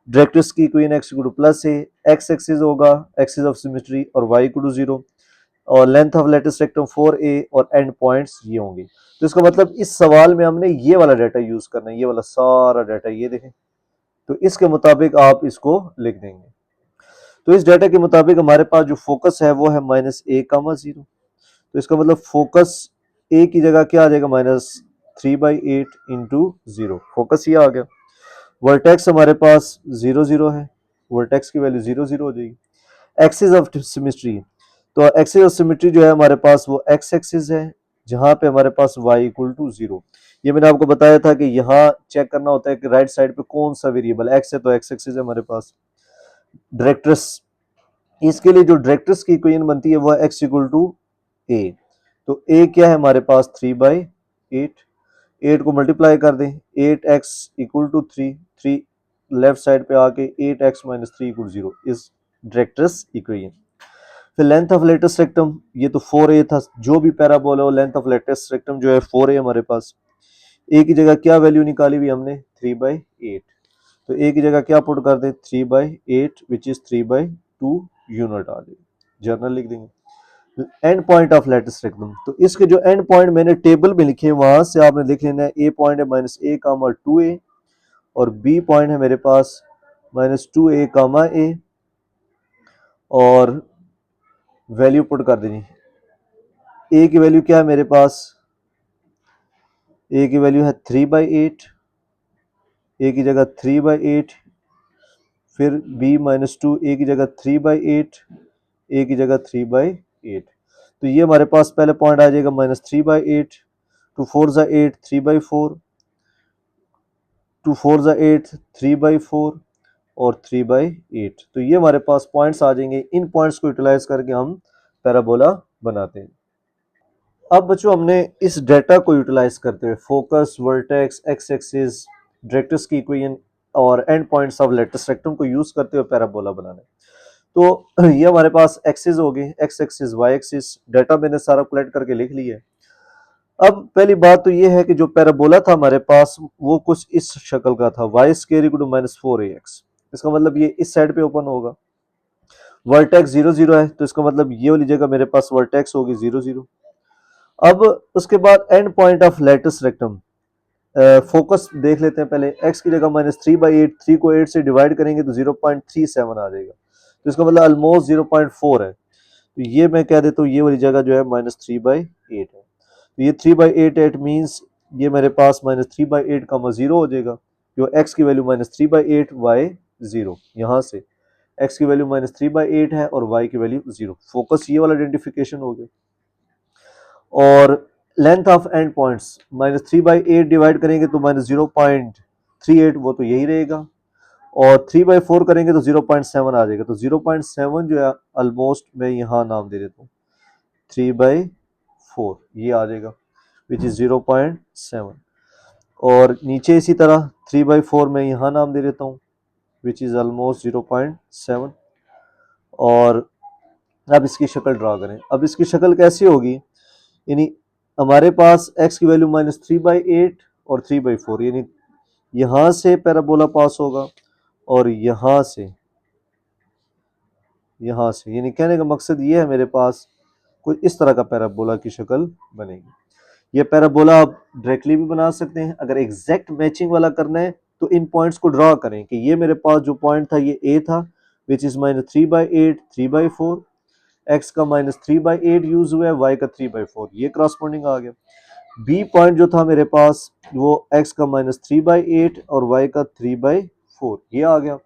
directrix की equation x equal to plus a, x axis होगा एक्सिस ऑफ सिमेट्री और y इक्वल टू 0, और length of latus rectum 4a और एंड पॉइंट्स ये होंगे। तो इसका मतलब इस सवाल में हमने ये वाला डाटा यूज करना है, ये वाला सारा डाटा ये देखें। तो इसके मुताबिक आप इसको लिख देंगे। तो इस डाटा के मुताबिक हमारे पास जो फोकस है वो है माइनस ए कामा 0। तो इसका मतलब फोकस ए की जगह क्या आ जाएगा, माइनस 3/8 इंटू 0, फोकस ये आ गया। वर्टेक्स हमारे पास 0 0 है, वर्टेक्स की वैल्यू 0 0 हो जाएगी। एक्सिस ऑफ सिमेट्री, तो एक्सिस ऑफ सिमेट्री जो है हमारे पास वो एक्स एक्सिस है, जहां पे हमारे पास y इक्वल टू 0। ये मैंने आपको बताया था कि यहाँ चेक करना होता है कि राइट साइड पे कौन सा वेरिएबल एक्स है, तो एक्स एक्सिस है हमारे पास। डायरेक्ट्रिक्स, इसके लिए जो डायरेक्ट्रिक्स की इक्वेशन बनती है वो है x इक्वल टू ए। तो a क्या है हमारे पास 3/8, 8 को मल्टीप्लाई कर दें, 8x equal to 3, 3 left side पे आके 8x minus 3 equal 0 is directrix equation. फिर लेंथ ऑफ लेटेस्ट रेक्टम, ये तो 4a था, जो भी पैराबोला हो लेंथ ऑफ लेटेस्ट रेक्टम जो है 4a हमारे पास। a की जगह क्या वैल्यू निकाली हुई हमने, 3/8। तो a की जगह क्या पुट कर दें, 3/8 विच इज 3/2 यूनिट आ जाएगी, जर्नल लिख देंगे। And point of latus rectum, तो इसके जो एंड पॉइंट मैंने टेबल में लिखे वहां से आपने लिख लेना है। ए पॉइंट है माइनस ए कामा 2a, और बी पॉइंट है मेरे पास माइनस 2a कामा a, और वैल्यू पुट कर देनी। ए की वैल्यू क्या है मेरे पास, ए की वैल्यू है 3/8, ए की जगह 3/8, फिर b माइनस 2, ए की जगह 3/8, ए की जगह 3/8। तो ये हमारे पास पहले पॉइंट आ जाएगा माइनस 3/8, 2 4 जा 8, 3/4, 2 4 जा 8, 3/4 और 3/8। तो ये हमारे पास पॉइंट्स आ जाएंगे। इन पॉइंट्स को यूटिलाइज करके हम पैराबोला बनाते हैं। अब बच्चों हमने इस डेटा को यूटिलाइज करते हुए focus, vertex, x axis, directrix की इक्वेशन और end points of latus rectum को यूज करते हुए पैराबोला बनाना है। तो ये हमारे पास एक्सिस हो गए, x axis, Y axis, data मैंने सारा कलेक्ट करके लिख लिया है। अब पहली बात तो ये है कि जो पैराबोला था हमारे पास वो कुछ इस शक्ल का था, y square equal to minus 4ax। इसका मतलब ये इस साइड पे ओपन होगा। वर्टेक्स 0 0 है, तो इसका मतलब ये वाली जगह मेरे पास वर्टेक्स होगी 0 0। अब उसके बाद end point of latus rectum, focus देख लेते हैं पहले। x की जगह माइनस 3/8, 3 को 8 से डिवाइड करेंगे तो 0.37 आ जाएगा, तो इसका मतलब ऑलमोस्ट 0.4 है। तो ये मैं कह देता हूँ ये वाली जगह जो है माइनस 3/8 है। तो ये 3/8 मीन्स ये मेरे पास माइनस 3/8 का 0 हो जाएगा। जो x की वैल्यू माइनस 3/8, y 0, यहाँ से x की वैल्यू माइनस 3/8 है और y की वैल्यू 0। फोकस ये वाला आइडेंटिफिकेशन हो गया। और length of and points, minus 3/8 divide करेंगे तो माइनस 0.38, वो तो यही रहेगा, और 3/4 करेंगे तो 0.7 आ जाएगा। तो 0.7 जो है ऑलमोस्ट मैं यहाँ नाम दे देता हूँ 3/4, ये आ जाएगा विच इज 0.7। और नीचे इसी तरह 3/4 मैं यहाँ नाम दे देता हूँ विच इज ऑलमोस्ट 0.7। और अब इसकी शक्ल ड्रा करें। अब इसकी शक्ल कैसी होगी, यानी हमारे पास x की वैल्यू माइनस 3/8 और 3/4, यानी यहां से पैराबोला पास होगा और यहां से, यानी कहने का मकसद ये है मेरे पास कोई इस तरह का पैराबोला की शक्ल बनेगी। ये पैराबोला आप डायरेक्टली भी बना सकते हैं। अगर एग्जैक्ट मैचिंग वाला करना है तो इन पॉइंट्स को ड्रा करें कि ये मेरे पास जो पॉइंट था ये ए था विच इज माइनस 3/8, 3/4, एक्स का -3/8 यूज हुआ है, वाई का 3/4, ये क्रॉसपोंडिंग आ गया। बी पॉइंट जो था मेरे पास वो एक्स का -3/8 और वाई का 3/4, ये आ गया।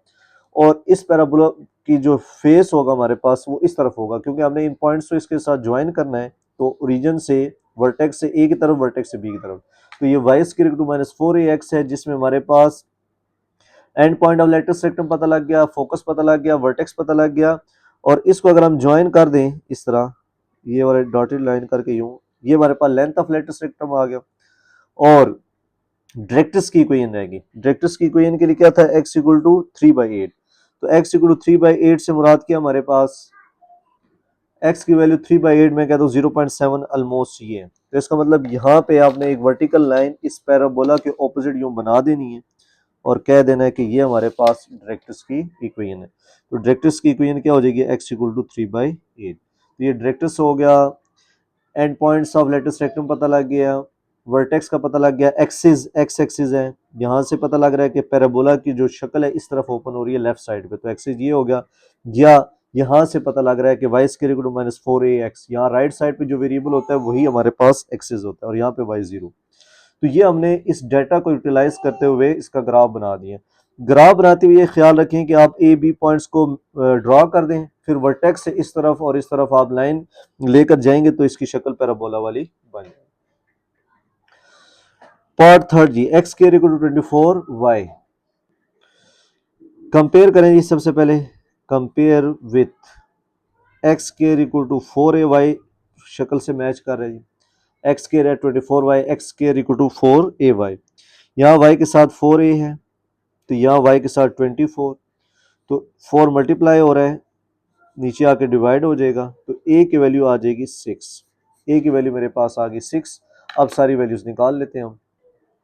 और इस पैराबोला की जो फेस होगा हमारे पास वो इस तरफ होगा, क्योंकि हमने इन पॉइंट्स को इसके साथ ज्वाइन करना है, तो ओरिजिन से वर्टेक्स से ए की तरफ, वर्टेक्स से बी की तरफ। तो ये वाई स्क्वायर टू -4ax है, जिसमें हमारे पास end point of latest rectum पता लग गया, फोकस पता लग गया, वर्टेक्स पता लग गया। और इसको अगर हम ज्वाइन कर दें इस तरह, ये वाले डॉटेड लाइन करके यूं, ये हमारे पास लेंथ ऑफ लेटेस्ट रेक्टम आ गया। और डायरेक्ट्रिक्स की इक्वेशन रहेगी। डायरेक्ट्रिक्स की इक्वेशन के लिए क्या था, x इक्वल टू 3/8। तो x इक्वल टू 3/8 से मुराद क्या हमारे पास, x की वैल्यू 3/8 में कहता हूँ 0.7 ऑलमोस्ट ये है। तो इसका मतलब यहाँ पे आपने एक वर्टिकल लाइन इस पैराबोला के ऑपोजिट यूं बना देनी है और कह देना है कि ये हमारे पास डायरेक्ट्रिक्स की इक्वेशन है। तो डायरेक्ट्रिक्स की इक्वेशन क्या हो जाएगी, x इक्वल टू 3/8। तो ये डायरेक्ट्रिक्स हो गया, end points of latest rectum पता लग गया, वर्टेक्स का पता लग गया, एक्सिस एक्स एक्सिस है, यहाँ से पता लग रहा है कि पैराबोला की जो शक्ल है इस तरफ ओपन हो रही है लेफ्ट साइड पे, तो एक्सिस ये हो गया। या यहाँ से पता लग रहा है कि Y square equal to -4ax, यहाँ राइट साइड पे जो वेरिएबल होता है वही हमारे पास एक्सिस होता है, और यहाँ पे वाई 0। तो ये हमने इस डाटा को यूटिलाइज करते हुए इसका ग्राफ बना दिया। ग्राफ बनाते हुए ये ख्याल रखें कि आप ए बी पॉइंट्स को ड्रॉ कर दें, फिर वर्टेक्स से इस तरफ और इस तरफ आप लाइन लेकर जाएंगे तो इसकी शक्ल पैराबोला वाली बन जाएगी। पार्ट थर्ड जी, x square equal to 24y। Compare करें जी, सबसे पहले compare with x square equal to 4ay, शक्ल से मैच कर रहे हैं जी। एक्स स्क्वायर है 24y, x square equal to 4ay, यहाँ y के साथ 4a है तो यहाँ y के साथ 24, तो 4 मल्टीप्लाई हो रहा है, नीचे आके डिवाइड हो जाएगा, तो a की वैल्यू आ जाएगी 6। a की वैल्यू मेरे पास आ गई 6। अब सारी वैल्यूज निकाल लेते हैं हम।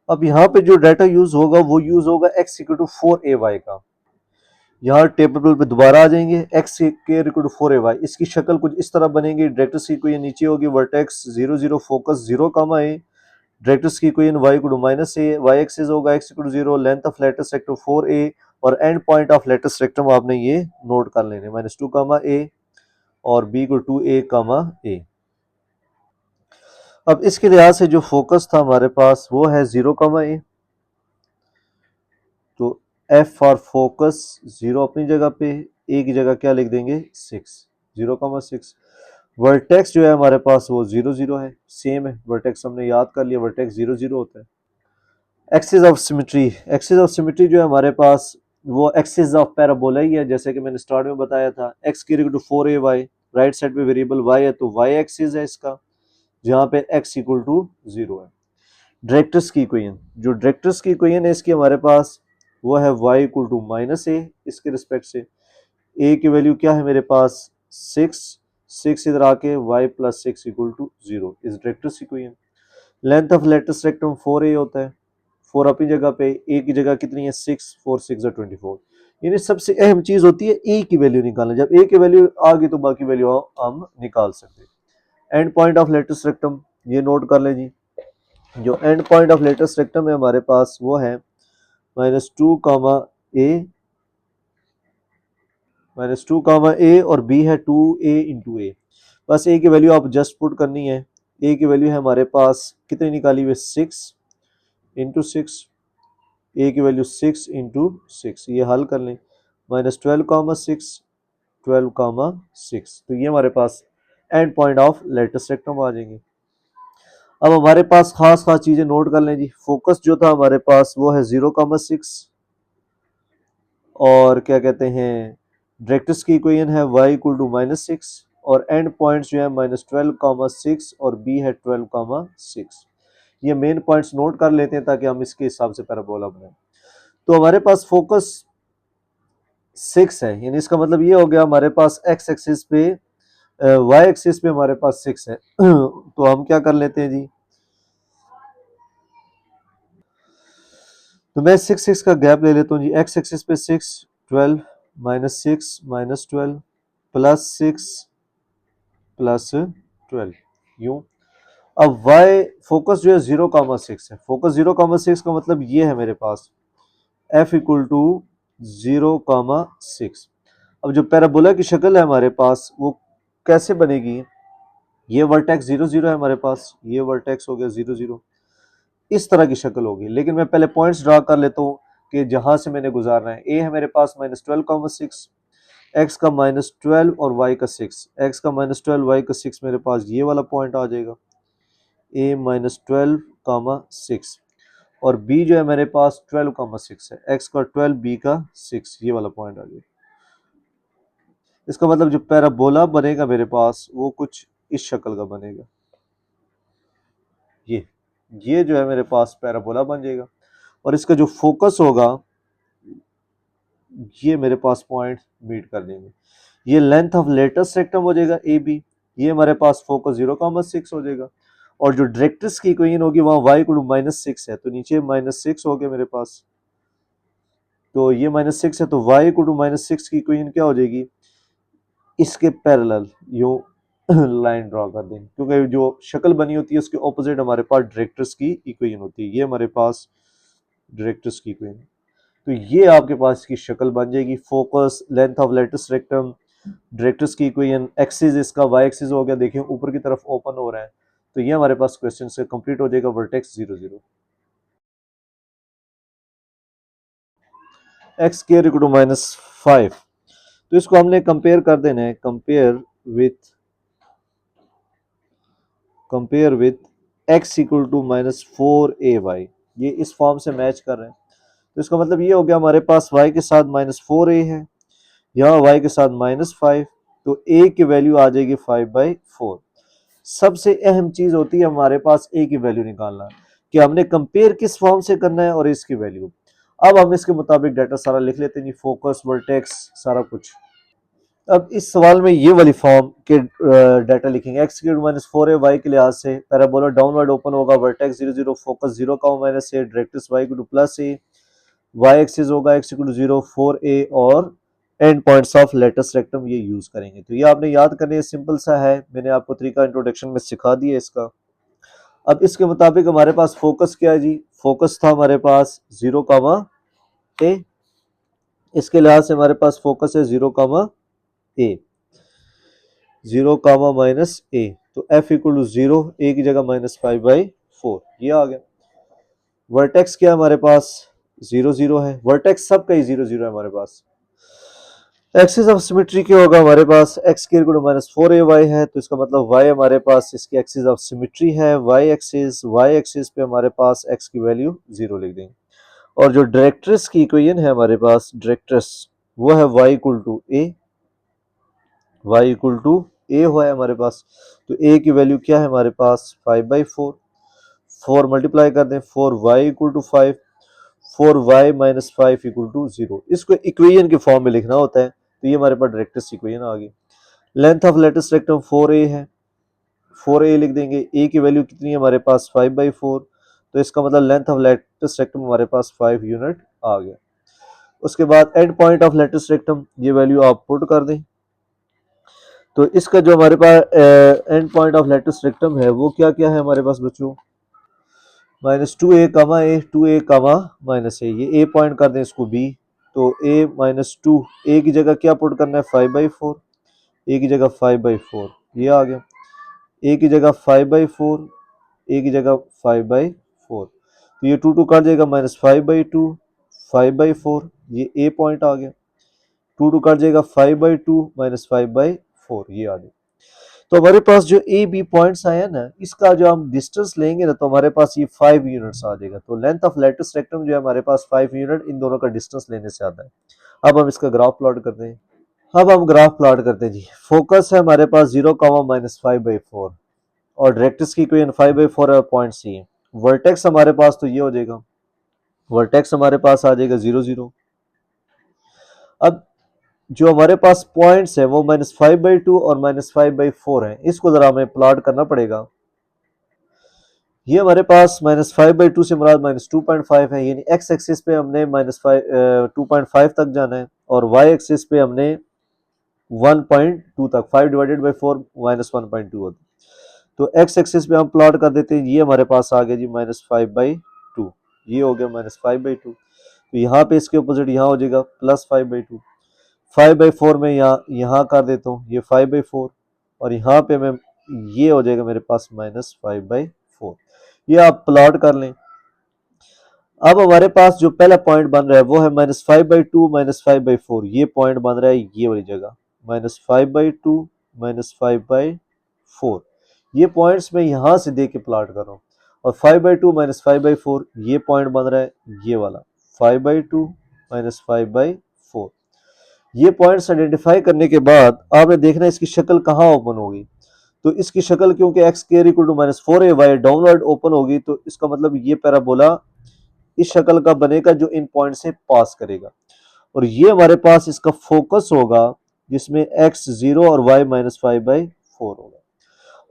अब यहाँ पे जो डाटा यूज होगा वो यूज होगा x इक्वल टू 4ay का। यहाँ टेबल पे दोबारा आ जाएंगे, x square equal to 4ay, इसकी शक्ल कुछ इस तरह बनेगी। डायरेक्ट्रिक्स की इक्वेशन नीचे होगी, वर्टेक्स 0 0, फोकस 0, a। डायरेक्ट्रिक्स की equation y equal to -a, y axis होगा x equal to 0, length of latest rectum 4a, और end point of latest rectum आपने ये नोट कर लेने, -2, a, और b equal to a, a। अब इसके लिहाज से जो फोकस था हमारे पास वो है 0, a। तो F फॉर फोकस 0 अपनी जगह पे, A की जगह क्या लिख देंगे 6, 0,6। वर्टेक्स जो है हमारे पास वो 0 0 है, सेम है, वर्टेक्स हमने याद कर लिया, वर्टेक्स 0 0 होता है। Axis of symmetry, axis of symmetry जो है हमारे पास वो एक्सिस ऑफ पैराबोला ही है, जैसे कि मैंने स्टार्ट में बताया था। x equal to 4ay, right side पे वेरिएबल y है तो y एक्सिस है इसका, जहाँ पे x इक्वल टू 0 है। डायरेक्ट्रिक्स की इक्वेशन, जो डायरेक्ट्रिक्स की इक्वेशन है इसकी हमारे पास वो है y इक्वल टू -a, इसके रिस्पेक्ट से a की वैल्यू क्या है मेरे पास 6 इधर आके y प्लस 6 इक्वल टू 0 इस directrix equation. Length of latest rectum 4a होता है, 4 अपनी जगह पे, a की जगह कितनी है 6, 4 6 24। यानी सबसे अहम चीज होती है a की वैल्यू निकालना, जब a की वैल्यू आ गई तो बाकी वैल्यू हम निकाल सकते हैं। And point of latest rectum ये नोट कर लें जी, जो and point of latest rectum है हमारे पास वो है -2, a और b है 2a इंटू a। बस a की वैल्यू आप जस्ट पुट करनी है। a की वैल्यू है हमारे पास कितनी निकाली हुई 6 इंटू 6, a की वैल्यू 6 इंटू 6, ये हल कर लें, -12, 6, तो ये हमारे पास end point of latest rectum आ जाएंगे। अब हमारे पास खास खास चीजें नोट कर लें जी। फोकस जो था हमारे पास वो है 0,6, और क्या कहते हैं डायरेक्ट्रिक्स की इक्वेशन है y इक्वल टू -6, और एंड पॉइंट्स जो है -12,6 और b है 12,6। ये मेन पॉइंट्स नोट कर लेते हैं ताकि हम इसके हिसाब से पैराबोला बनाएं। तो हमारे पास फोकस 6 है, यानी इसका मतलब ये हो गया हमारे पास x एक्सिस पे, y एक्सिस पे हमारे पास 6 है। तो हम क्या कर लेते हैं जी, तो मैं 6 का गैप ले लेता हूँ जी। x एक्सिस पे 6, 12, -6 -12 प्लस 6 प्लस 12, यूं। अब y फोकस जो है 0,6 है, फोकस 0,6 का मतलब ये है मेरे पास f इक्वल टू 0,6। अब जो पैराबोला की शक्ल है हमारे पास वो कैसे बनेगी, ये वर्टेक्स 0 0 है हमारे पास, ये वर्टेक्स हो गया 0 0, इस तरह की शक्ल होगी। लेकिन मैं पहले पॉइंट्स ड्रा कर लेता हूँ कि जहां से मैंने गुजारना है। ए है मेरे पास -12,6, एक्स का -12 और वाई का 6, एक्स का -12 वाई का 6 मेरे पास ये वाला पॉइंट आ जाएगा, ए -12,6, और बी जो है मेरे पास 12,6 है, एक्स का 12 बी का 6, ये वाला पॉइंट आ गया। इसका मतलब जो पैराबोला बनेगा मेरे पास वो कुछ इस शक्ल का बनेगा, ये जो है मेरे पास पैराबोला बन जाएगा। और इसका जो फोकस होगा ये मेरे पास पॉइंट मीट कर देंगे। ये लेंथ ऑफ लेटेस्ट रेक्टम हो जाएगा ए बी, ये हमारे पास फोकस 0,6 हो जाएगा। और जो डायरेक्ट्रिक्स की इक्वेशन होगी वहां y इक्वल टू -6 है, तो नीचे -6 हो गया मेरे पास, तो ये -6 है, तो y इक्वल टू -6 की इक्वेशन क्या हो जाएगी, इसके पैरेलल यूं लाइन ड्रॉ कर देंगे, क्योंकि जो शक्ल बनी होती है उसके ऑपोजिट हमारे पास डायरेक्ट्रिक्स की इक्वेशन होती है। ये हमारे पास डायरेक्ट्रिक्स की इक्वेशन, तो ये आपके पास इसकी शक्ल बन जाएगी। Focus, length of latus rectum, directrix की इक्वेशन, एक्सिस इसका वाई एक्सिस हो गया, देखिए ऊपर की तरफ ओपन हो रहा है, तो ये हमारे पास क्वेश्चन से कंप्लीट हो जाएगा vertex 0 0। X square equal to -5, तो इसको हमने कंपेयर कर देना है, compare with x equal to -4ay, ये इस फॉर्म से मैच कर रहे हैं। तो इसका मतलब ये हो गया हमारे पास y के साथ -4a है, यहाँ y के साथ -5, तो a की वैल्यू आ जाएगी 5/4। सबसे अहम चीज होती है हमारे पास a की वैल्यू निकालना, कि हमने कंपेयर किस फॉर्म से करना है और इसकी वैल्यू। अब हम इसके मुताबिक डाटा सारा लिख लेते हैं, फोकस, वर्टेक्स, सारा कुछ। अब इस सवाल में ये वाली फॉर्म के डाटा लिखेंगे, एक्स की -4 है, वाई के लिहाज से पैराबोला डाउनवर्ड ओपन होगा, वर्टेक्स 0 0, फोकस 0 का -a, directrix y equal to +a, y axis होगा x इक्वल टू 0, 4a, और end points of latest rectum ये यूज करेंगे। तो ये आपने याद करने, सिंपल सा है, मैंने आपको तरीका इंट्रोडक्शन में सिखा दिया इसका। अब इसके मुताबिक हमारे पास फोकस क्या है जी, फोकस था हमारे पास 0, इसके लिहाज से हमारे पास फोकस है 0, 0, तो f इक्वल टू 0, a की जगह -5/4, ये आ गया। वर्टेक्स क्या है हमारे पास 0 0 है, वर्टेक्स सब का ही 0 0 है हमारे पास। एक्सिस ऑफ सिमेट्री क्या होगा हमारे पास, x square equal to -4ay है, तो इसका मतलब y हमारे पास इसकी एक्सिस ऑफ सिमेट्री है, y एक्सिस पे हमारे पास x की वैल्यू 0 लिख देंगे। और जो डायरेक्ट्रिक्स की इक्वेशन है हमारे पास, डायरेक्ट्रिक्स वो है y इक्वल टू a हुआ है हमारे पास, तो a की वैल्यू क्या है हमारे पास 5/4, 4 मल्टीप्लाई कर दें, 4y equal to 5, 4y minus 5 equal to 0, इसको इक्वेशन के फॉर्म में लिखना होता है, तो ये हमारे पास डायरेक्ट्रिक्स इक्वेशन आ गई। Length of latest rectum 4a है, 4a लिख देंगे, a की वैल्यू कितनी है हमारे पास 5/4, तो इसका मतलब लेंथ ऑफ लेटेस्ट रेक्टम हमारे पास 5 यूनिट आ गया। उसके बाद end point of latest rectum, ये वैल्यू आप पुट कर दें, तो इसका जो हमारे पास end point of latest rectum है वो क्या क्या है हमारे पास बच्चों, -2a, -a, ये a पॉइंट कर दें, इसको b, तो a -2, a की जगह क्या पुट करना है 5/4, a की जगह 5/4, ये आ गया, a की जगह 5/4, a की जगह 5/4, तो ये 2 2 कट जाएगा, -5/2, 5/4, ये a पॉइंट आ गया, 2 2 कट जाएगा, 5/2 -5/4, ये आ गया। तो हमारे पास जो ए बी पॉइंट्स आए हैं ना, इसका जो हम डिस्टेंस लेंगे ना, तो हमारे पास ये 5 यूनिट्स आ जाएगा। तो लेंथ ऑफ लेटेस्ट रेक्टम जो है हमारे पास 5 यूनिट इन दोनों का डिस्टेंस लेने से आता है। अब हम इसका ग्राफ प्लॉट करते हैं, जी। फोकस है हमारे पास 0, -5/4, और डायरेक्ट्रिक्स की इक्वेशन 5/4 है, पॉइंट सी है। वर्टेक्स हमारे पास तो ये हो जाएगा, वर्टेक्स हमारे पास आ जाएगा 0 0। अब जो हमारे पास पॉइंट्स है वो -5/2 और -5/4 है, इसको जरा हमें प्लॉट करना पड़ेगा। ये हमारे पास -5/2 से मुराद -2.5 है, यानी एक्स एक्सिस पे हमने -2.5 तक जाना है, और वाई एक्सिस पे हमने 1.2 तक, 5/4 -1.2 होता है। तो एक्स एक्सिस पे हम प्लॉट कर देते हैं, ये हमारे पास आ गया जी -5/2, ये हो गया -5/2, तो यहाँ पे इसके अपोजिट यहाँ हो जाएगा +5/2, 5/4 में यहाँ कर देता हूँ, ये 5/4, और यहाँ पे मैं ये हो जाएगा मेरे पास -5/4। ये आप प्लॉट कर लें। अब हमारे पास जो पहला पॉइंट बन रहा है वो है -5/2 -5/4। ये पॉइंट बन रहा है ये वाली जगह, -5/2 -5/4। ये पॉइंट्स मैं यहाँ से दे के प्लॉट कर रहा हूँ। और 5/2 -5/4 ये पॉइंट बन रहा है ये वाला, 5/2 -5/4। ये पॉइंट्स आइडेंटिफाई करने के बाद आपने देखना है इसकी शक्ल कहाँ ओपन होगी। तो इसकी शक्ल क्योंकि x square equal to -4ay downward open होगी, तो इसका मतलब ये पैराबोला इस शक्ल का बनेगा जो इन पॉइंट से पास करेगा। और ये हमारे पास इसका फोकस होगा जिसमें x 0 और y -5/4 होगा।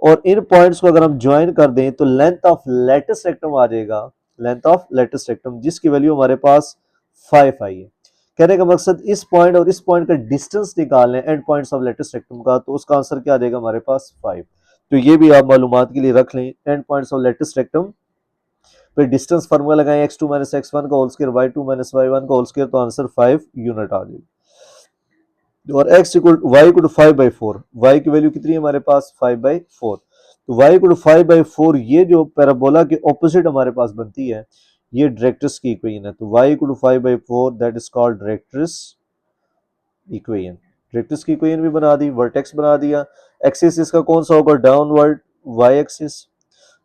और इन पॉइंट्स को अगर हम ज्वाइन कर दें तो लेंथ ऑफ लेटस रेक्टम आ जाएगा, लेंथ ऑफ लेटस रेक्टम, जिसकी वैल्यू हमारे पास 5 आई है। कहने का मकसद इस पॉइंट और इस पॉइंट का डिस्टेंस निकालना है end points of latus rectum का, तो उसका आंसर क्या आ जाएगा हमारे पास 5। तो ये भी आप मालूमात के लिए रख लें, end points of latus rectum फिर डिस्टेंस फार्मूला लगाएं x2 - x1 का होल स्क्वायर y2 - y1 का होल स्क्वायर, तो आंसर 5 यूनिट आ जाएगी। और x equal y equal to 5/4, y की वैल्यू कितनी है हमारे पास 5/4। तो y इक्वल टू 5/4 ये जो पैराबोला के ऑपोजिट हमारे पास बनती है, ये डायरेक्ट्रिक्स की इक्वेशन है। तो y equal to 5/4 that is called directrix equation. Directrix की इक्वेशन भी बना दी, वर्टेक्स बना दिया। एक्सिस इसका कौन सा होगा, डाउनवर्ड y एक्सिस।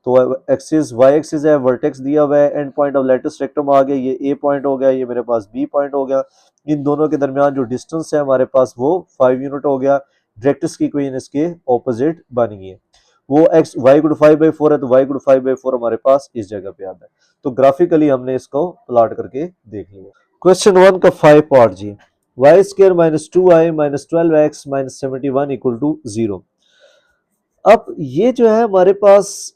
तो एक्सिस y एक्सिस है, वर्टेक्स दिया हुआ है, end point of latus rectum आ गया, ये a पॉइंट हो गया, ये मेरे पास b पॉइंट हो गया। इन दोनों के दरमियान जो डिस्टेंस है हमारे पास वो 5 यूनिट हो गया। डायरेक्ट्रिक्स की इक्वेशन इसके ऑपोजिट बन गई है। वो x y इक्वल टू 5/4 है, तो y इक्वल टू 5/4 हमारे पास इस जगह पे आता है। तो ग्राफिकली हमने इसको प्लॉट करके देख लिया। क्वेश्चन 1 का 5 पार्ट जी। y square -2i -12x -71 equal to 0। अब ये जो है हमारे पास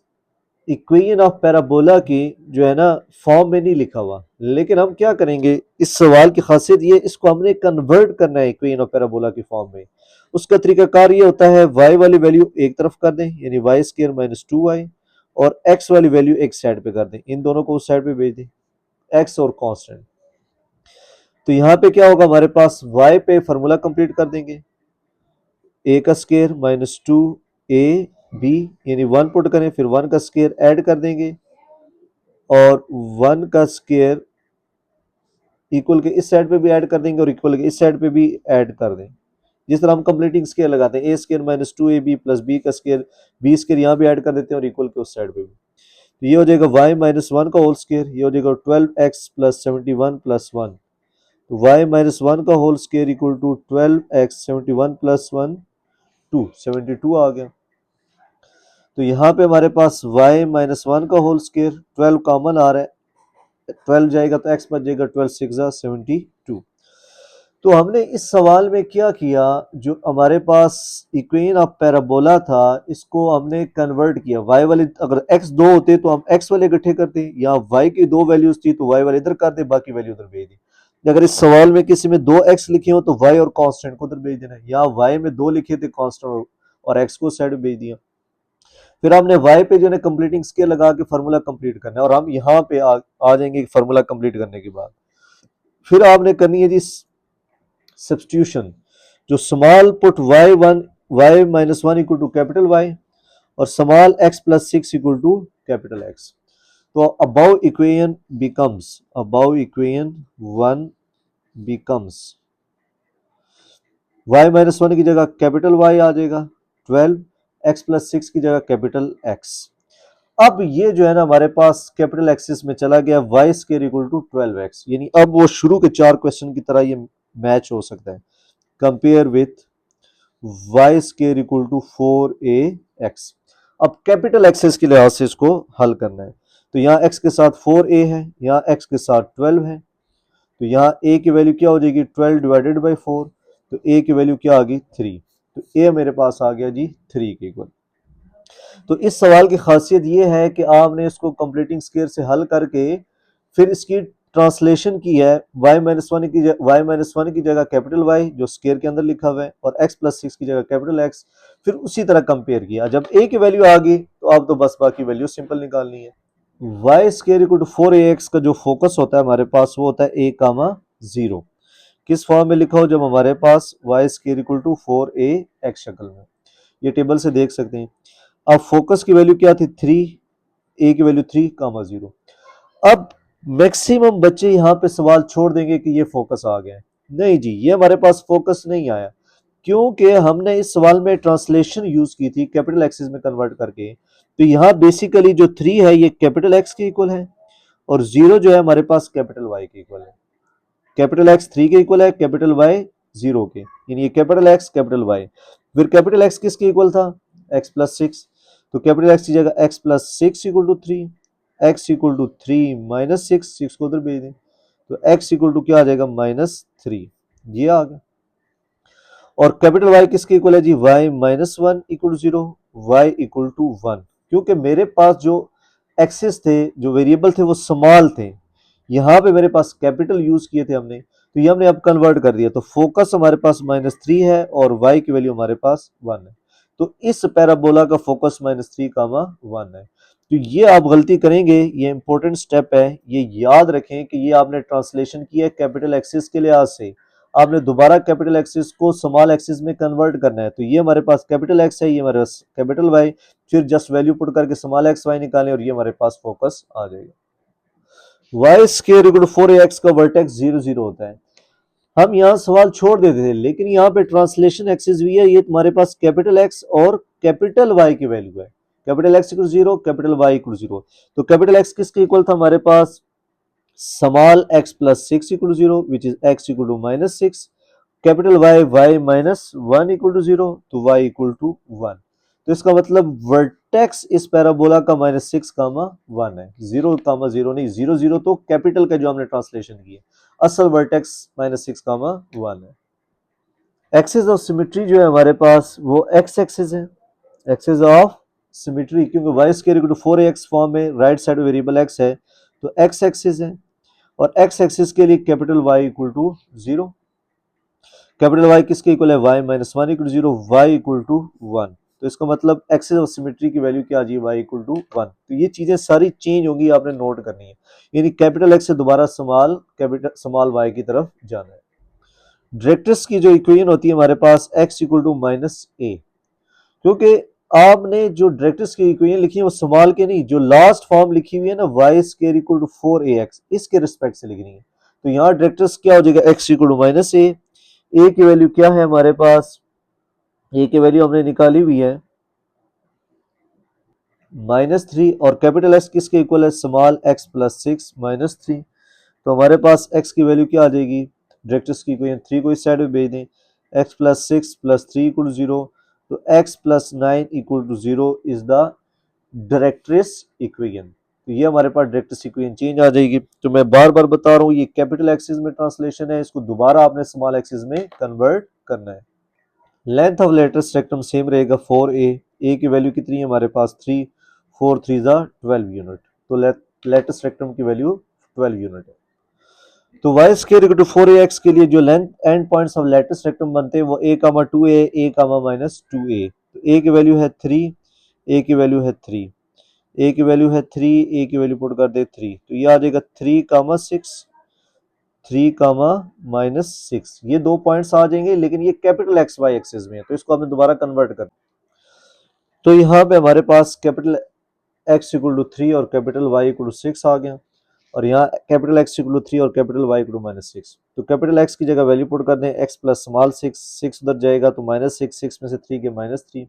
इक्वेशन ऑफ पैराबोला की जो है ना फॉर्म में नहीं लिखा हुआ, लेकिन हम क्या करेंगे, इस सवाल की खासियत ये, इसको हमने कन्वर्ट करना है इक्वेशन ऑफ पैराबोला की फॉर्म में। उसका तरीकाकार ये होता है, y वाली वैल्यू एक तरफ कर दें यानी y स्क्वायर -2i, और x वाली वैल्यू एक साइड पे कर दें, इन दोनों को उस साइड पे भेज दें, x और कांस्टेंट। तो यहाँ पे क्या होगा हमारे पास, y पे फार्मूला कंप्लीट कर देंगे, a का स्क्वायर -2ab यानी 1 पुट करें, फिर 1 का स्क्वायर ऐड कर देंगे और 1 का स्क्वायर इक्वल के इस साइड पे भी ऐड कर देंगे और इक्वल के इस साइड पे भी ऐड कर दें। जिस तरह हम कंप्लीटिंग स्क्वायर लगाते हैं, a square -2ab plus b का स्क्वायर, b स्क्वायर यहाँ भी ऐड कर देते हैं और इक्वल के उस साइड पे भी। तो ये हो जाएगा y -1 का होल स्क्वायर, ये हो जाएगा 12x प्लस 71 प्लस 1। तो y -1 का whole square equal to 12x 71 plus 1 72 आ गया। तो यहाँ पे हमारे पास y -1 का होल स्क्वायर, 12 कॉमन आ रहा है, 12 जाएगा तो x बच जाएगा, 12 6 72। तो हमने इस सवाल में क्या किया, जो हमारे पास इक्वेशन ऑफ पैराबोला था इसको हमने कन्वर्ट किया। y वाले अगर x 2 होते तो हम x वाले इकट्ठे करते, या y की 2 वैल्यूज थी तो y वाले इधर कर दे, बाकी वैल्यू उधर भेज दी। अगर इस सवाल में किसी में 2x लिखे हो तो y और कांस्टेंट को उधर भेज देना, या y में 2 लिखे थे कांस्टेंट और x को साइड भेज दिया। फिर हमने y पे जो है कंप्लीटिंग स्केल लगा के फार्मूला कंप्लीट करना है, और हम यहाँ पे आ जाएंगे फार्मूला कंप्लीट करने के बाद। फिर आपने करनी है जी सब्स्टिट्यूशन, जो small put y -1 equal to capital Y और small x plus 6 equal to capital X। तो above equation one becomes y -1 की जगह कैपिटल Y आ जाएगा 12, x प्लस 6 की जगह कैपिटल X। अब ये जो है ना हमारे पास कैपिटल एक्सिस में चला गया, y square equal to 12x, यानी अब वो शुरू के 4 क्वेश्चन की तरह ये मैच हो सकता है। Compare with y square equal to 4ax। अब कैपिटल एक्सिस के लिहाज से इसको हल करना है। तो यहाँ x के साथ 4a है, यहाँ x के साथ 12 है, तो यहाँ a की वैल्यू क्या हो जाएगी 12 डिवाइडेड बाई 4, तो a की वैल्यू क्या आ गई 3, तो a मेरे पास आ गया जी 3 के इक्वल। तो इस सवाल की खासियत ये है कि आपने इसको कंप्लीटिंग स्क्वायर से हल करके फिर इसकी ट्रांसलेशन की है, y -1 की जगह कैपिटल Y जो स्क्वायर के अंदर लिखा हुआ है, और x प्लस 6 की जगह कैपिटल X, फिर उसी तरह कंपेयर किया। जब a की वैल्यू आ गई तो आप तो बस बाकी वैल्यू सिंपल निकालनी है। y square equal to 4ax का जो फोकस होता है हमारे पास वो होता है a कामा 0। किस फॉर्म में लिखा हो, जब हमारे पास y square equal to 4ax शक्ल में, ये टेबल से देख सकते हैं। अब फोकस की वैल्यू क्या थी 3, ए की वैल्यू 3, 0। अब मैक्सिमम बच्चे यहाँ पे सवाल छोड़ देंगे कि ये फोकस आ गया है। नहीं जी, ये हमारे पास फोकस नहीं आया, क्योंकि हमने इस सवाल में ट्रांसलेशन यूज की थी कैपिटल एक्सिस में कन्वर्ट करके। तो यहाँ बेसिकली जो 3 है ये कैपिटल एक्स के इक्वल है, और 0 जो है हमारे पास कैपिटल वाई के इक्वल है। कैपिटल एक्स 3 के इक्वल है, कैपिटल वाई 0 के, यानी ये कैपिटल एक्स कैपिटल वाई। फिर कैपिटल एक्स किसके इक्वल था, एक्स प्लस 6। तो कैपिटल एक्स की जगह x plus 6 equal to 3, x equal to 3 minus 6 को उधर भेज दें, तो एक्स इक्वल टू क्या आ जाएगा -3, ये आ गया। और कैपिटल वाई किसके इक्वल है जी, y minus 1 equal to 0, y equal to 1। क्योंकि मेरे पास जो एक्सिस थे, जो वेरिएबल थे वो स्मॉल थे, यहाँ पे मेरे पास कैपिटल यूज किए थे हमने, तो ये हमने अब कन्वर्ट कर दिया। तो फोकस हमारे पास -3 है और वाई की वैल्यू हमारे पास 1 है। तो इस पैराबोला का फोकस -3, 1 है। तो ये आप गलती करेंगे, ये इंपॉर्टेंट स्टेप है, ये याद रखें कि ये आपने ट्रांसलेशन किया है कैपिटल एक्सिस के लिहाज से, आपने दोबारा कैपिटल एक्सिस को स्मॉल एक्सिस में कन्वर्ट करना है। तो ये हमारे पास कैपिटल एक्स है, ये हमारे पास कैपिटल वाई, फिर जस्ट वैल्यू पुट करके स्मॉल एक्स वाई निकालें और ये हमारे पास फोकस आ जाएगा। Y square equal to 4ax का वर्टेक्स 0, 0 होता है। हम यहाँ सवाल छोड़ देते थे, लेकिन यहाँ पे ट्रांसलेशन एक्सिस भी है, ये तुम्हारे पास कैपिटल एक्स और कैपिटल वाई की वैल्यू है। Capital x equal 0, capital Y equal 0। तो कैपिटल एक्स किसके इक्वल था हमारे पास, small x plus 6 equal 0, which is x equal to -6। Capital Y, y minus 1 equal to 0, तो वाई इक्वल टू 1। तो इसका मतलब वर्टेक्स इस पैराबोला का -6, 1 है, 0, 0 नहीं, 0, 0 तो कैपिटल का जो हमने ट्रांसलेशन की है, असल वर्टेक्स -6, 1 है। एक्सिस ऑफ सिमेट्री जो है हमारे पास वो एक्स एक्सिस है, एक्सिस ऑफ सिमेट्री, क्योंकि y square equal to 4ax form में राइट साइड वेरिएबल एक्स है, तो एक्स एक्सिस है। और एक्स एक्सिस के लिए capital Y equal to 0, capital y किसके इक्वल है, y minus 1 equal to 0, y equal to 1। तो इसका मतलब एक्सिस ऑफ सिमेट्री की वैल्यू क्या आ जाएगी, वाई इक्वल टू 1। तो ये चीजें सारी चेंज होंगी, आपने नोट करनी है, यानी कैपिटल एक्स से दोबारा स्मॉल वाई की तरफ जाना है। डायरेक्ट्रिक्स की जो इक्वेशन होती है हमारे पास x इक्वल टू -a, क्योंकि आपने जो डायरेक्ट्रिक्स की इक्वेशन लिखी है वो स्मॉल के नहीं, जो लास्ट फॉर्म लिखी हुई है ना Y square equal to 4ax, इसके रिस्पेक्ट से लिखनी है। तो यहाँ डायरेक्ट्रिक्स क्या हो जाएगा, x equal to -a, a की वैल्यू क्या है हमारे पास, a की वैल्यू हमने निकाली हुई है -3, और कैपिटल x किसके इक्वल है, स्मॉल x प्लस 6 -3। तो हमारे पास x की वैल्यू क्या आ जाएगी, डायरेक्ट्रिक्स की इक्वेशन 3 को इस साइड में भेज दें, x plus 6 plus 3 equal to 0, तो x plus 9 equal to 0 is the directrix equation. तो ये हमारे पास डायरेक्ट्रिक्स इक्वेशन चेंज आ जाएगी। तो मैं बार बार बता रहा हूँ, ये कैपिटल एक्सिस में ट्रांसलेशन है, इसको दोबारा आपने स्मॉल एक्सिस में कन्वर्ट करना है। Length of latus rectum same रहेगा 4a, a की वैल्यू कितनी है हमारे पास 3, 4 3 12 यूनिट, तो लेटेस्ट रेक्टम की वैल्यू 12 यूनिट है। तो Y square equal to 4ax के लिए जो length and points of latus rectum बनते हैं वो a, 2a, a, -2a। तो a की वैल्यू है 3, a की वैल्यू है 3, a की वैल्यू है 3, a की वैल्यू पुट कर दे 3, तो ये आ जाएगा 3, 6, 3, -6। ये दो पॉइंट्स आ जाएंगे, लेकिन ये कैपिटल एक्स वाई एक्सिस में है, तो इसको हमने दोबारा कन्वर्ट कर। तो यहाँ पे हमारे पास कैपिटल एक्स इक्वल टू 3 और कैपिटल वाई इक्वल टू 6 आ गया, और यहाँ कैपिटल एक्स इक्वल टू 3 और कैपिटल वाई इक्वल टू -6। तो कैपिटल एक्स की जगह वैल्यू पुट कर दें, एक्स प्लस स्मॉल 6, 6 उधर जाएगा तो -6, 6 में से 3 के -3।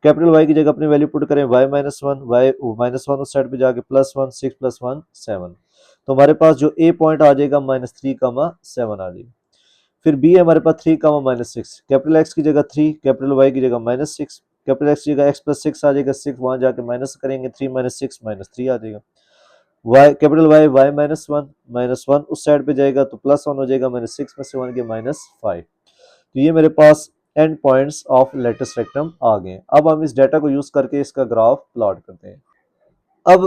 कैपिटल वाई की जगह अपनी वैल्यू पुट करें, वाई -1, वाई -1 उस साइड पे जाके +1, 6 + 1 7। तो हमारे पास जो ए पॉइंट आ जाएगा -3, 7 आ जाएगा। फिर बी है हमारे पास 3, -6, कैपिटल एक्स की जगह 3, कैपिटल वाई की जगह -6, कैपिटल एक्स की जगह एक्स प्लस 6 आ जाएगा, 6 वहां जाके माइनस करेंगे, 3 -6 -3 आ जाएगा। वाई कैपिटल वाई, वाई -1 उस साइड पे जाएगा तो +1 हो जाएगा, -6 में से 1 के -5। तो ये मेरे पास end points of latest rectum आ गए। अब हम इस डाटा को यूज करके इसका ग्राफ प्लॉट करते हैं। अब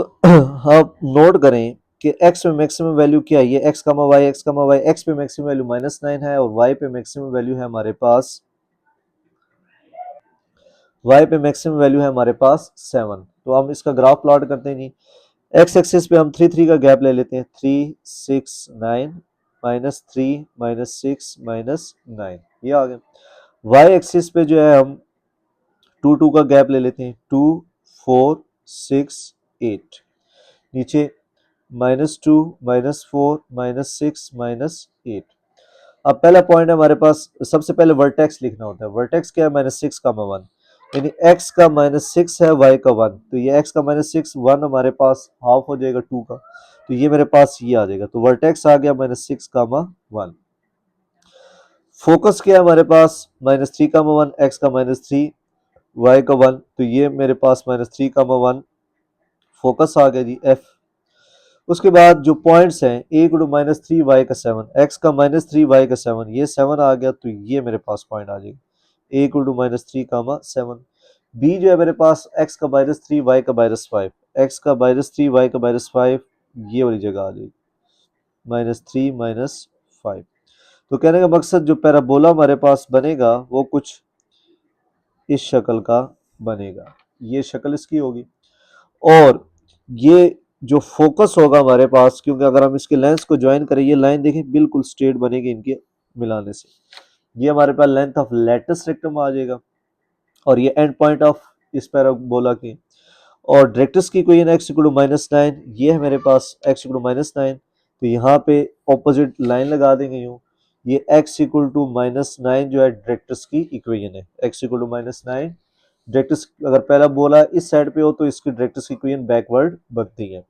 आप नोट करें कि x में मैक्सिमम वैल्यू क्या है, ये x, y, x पे मैक्सिमम वैल्यू -9 है और y पे मैक्सिमम वैल्यू है हमारे पास, y पे मैक्सिमम वैल्यू है हमारे पास 7। तो हम इसका ग्राफ प्लॉट करते हैं जी। x एक्सिस पे हम 3 3 का गैप ले लेते हैं, 3 6 9 -3 -6 -9, ये आ गया। y एक्सिस पे जो है हम टू टू का गैप ले लेते हैं, 2 4 6 8, नीचे -2 -4 -6 -8। अब पहला पॉइंट है हमारे पास, सबसे पहले वर्टेक्स लिखना होता है। वर्टेक्स क्या है, -6 का 1, यानी x का -6 है, y का 1, तो ये x का -6 1 हमारे पास हाफ हो जाएगा 2 का, तो ये मेरे पास ये आ जाएगा, तो वर्टेक्स आ गया -6 का 1। फोकस क्या है हमारे पास, -3 का 1, x का -3, y का 1, तो ये मेरे पास -3 का 1 फोकस आ गया जी f। उसके बाद जो पॉइंट्स हैं, a = -3 y का 7, x का -3 y का 7, ये 7 आ गया, तो ये मेरे पास पॉइंट आ जाएगा, a = -3 7। b जो है मेरे पास x का -3 y का -5, x का -3 y का -5, ये वाली जगह आ जाएगी, -3 -5। तो कहने का मकसद जो पैराबोला हमारे पास बनेगा वो कुछ इस शक्ल का बनेगा, ये शक्ल इसकी होगी। और ये जो फोकस होगा हमारे पास, क्योंकि अगर हम इसके लेंस को ज्वाइन करें, ये लाइन देखिए बिल्कुल स्ट्रेट बनेगी इनके मिलाने से, ये हमारे पास लेंथ ऑफ लेटस रेक्टम आ जाएगा, और ये एंड पॉइंट ऑफ इस पैराबोला की। और डायरेक्ट्रिक्स की कोई एक्स इक्वल टू -9, ये है मेरे पास एक्स इक्वल टू -9, तो यहाँ पे ऑपोजिट लाइन लगा देंगे यूँ, ये एक्स इक्वल टू -9 जो है डायरेक्ट्रिक्स की इक्वेशन है, एक्स इक्वल टू -9। डायरेक्ट्रिक्स अगर पहला बोला इस साइड पे हो तो इसकी डायरेक्ट्रिक्स की इक्वेशन बैकवर्ड बनती है।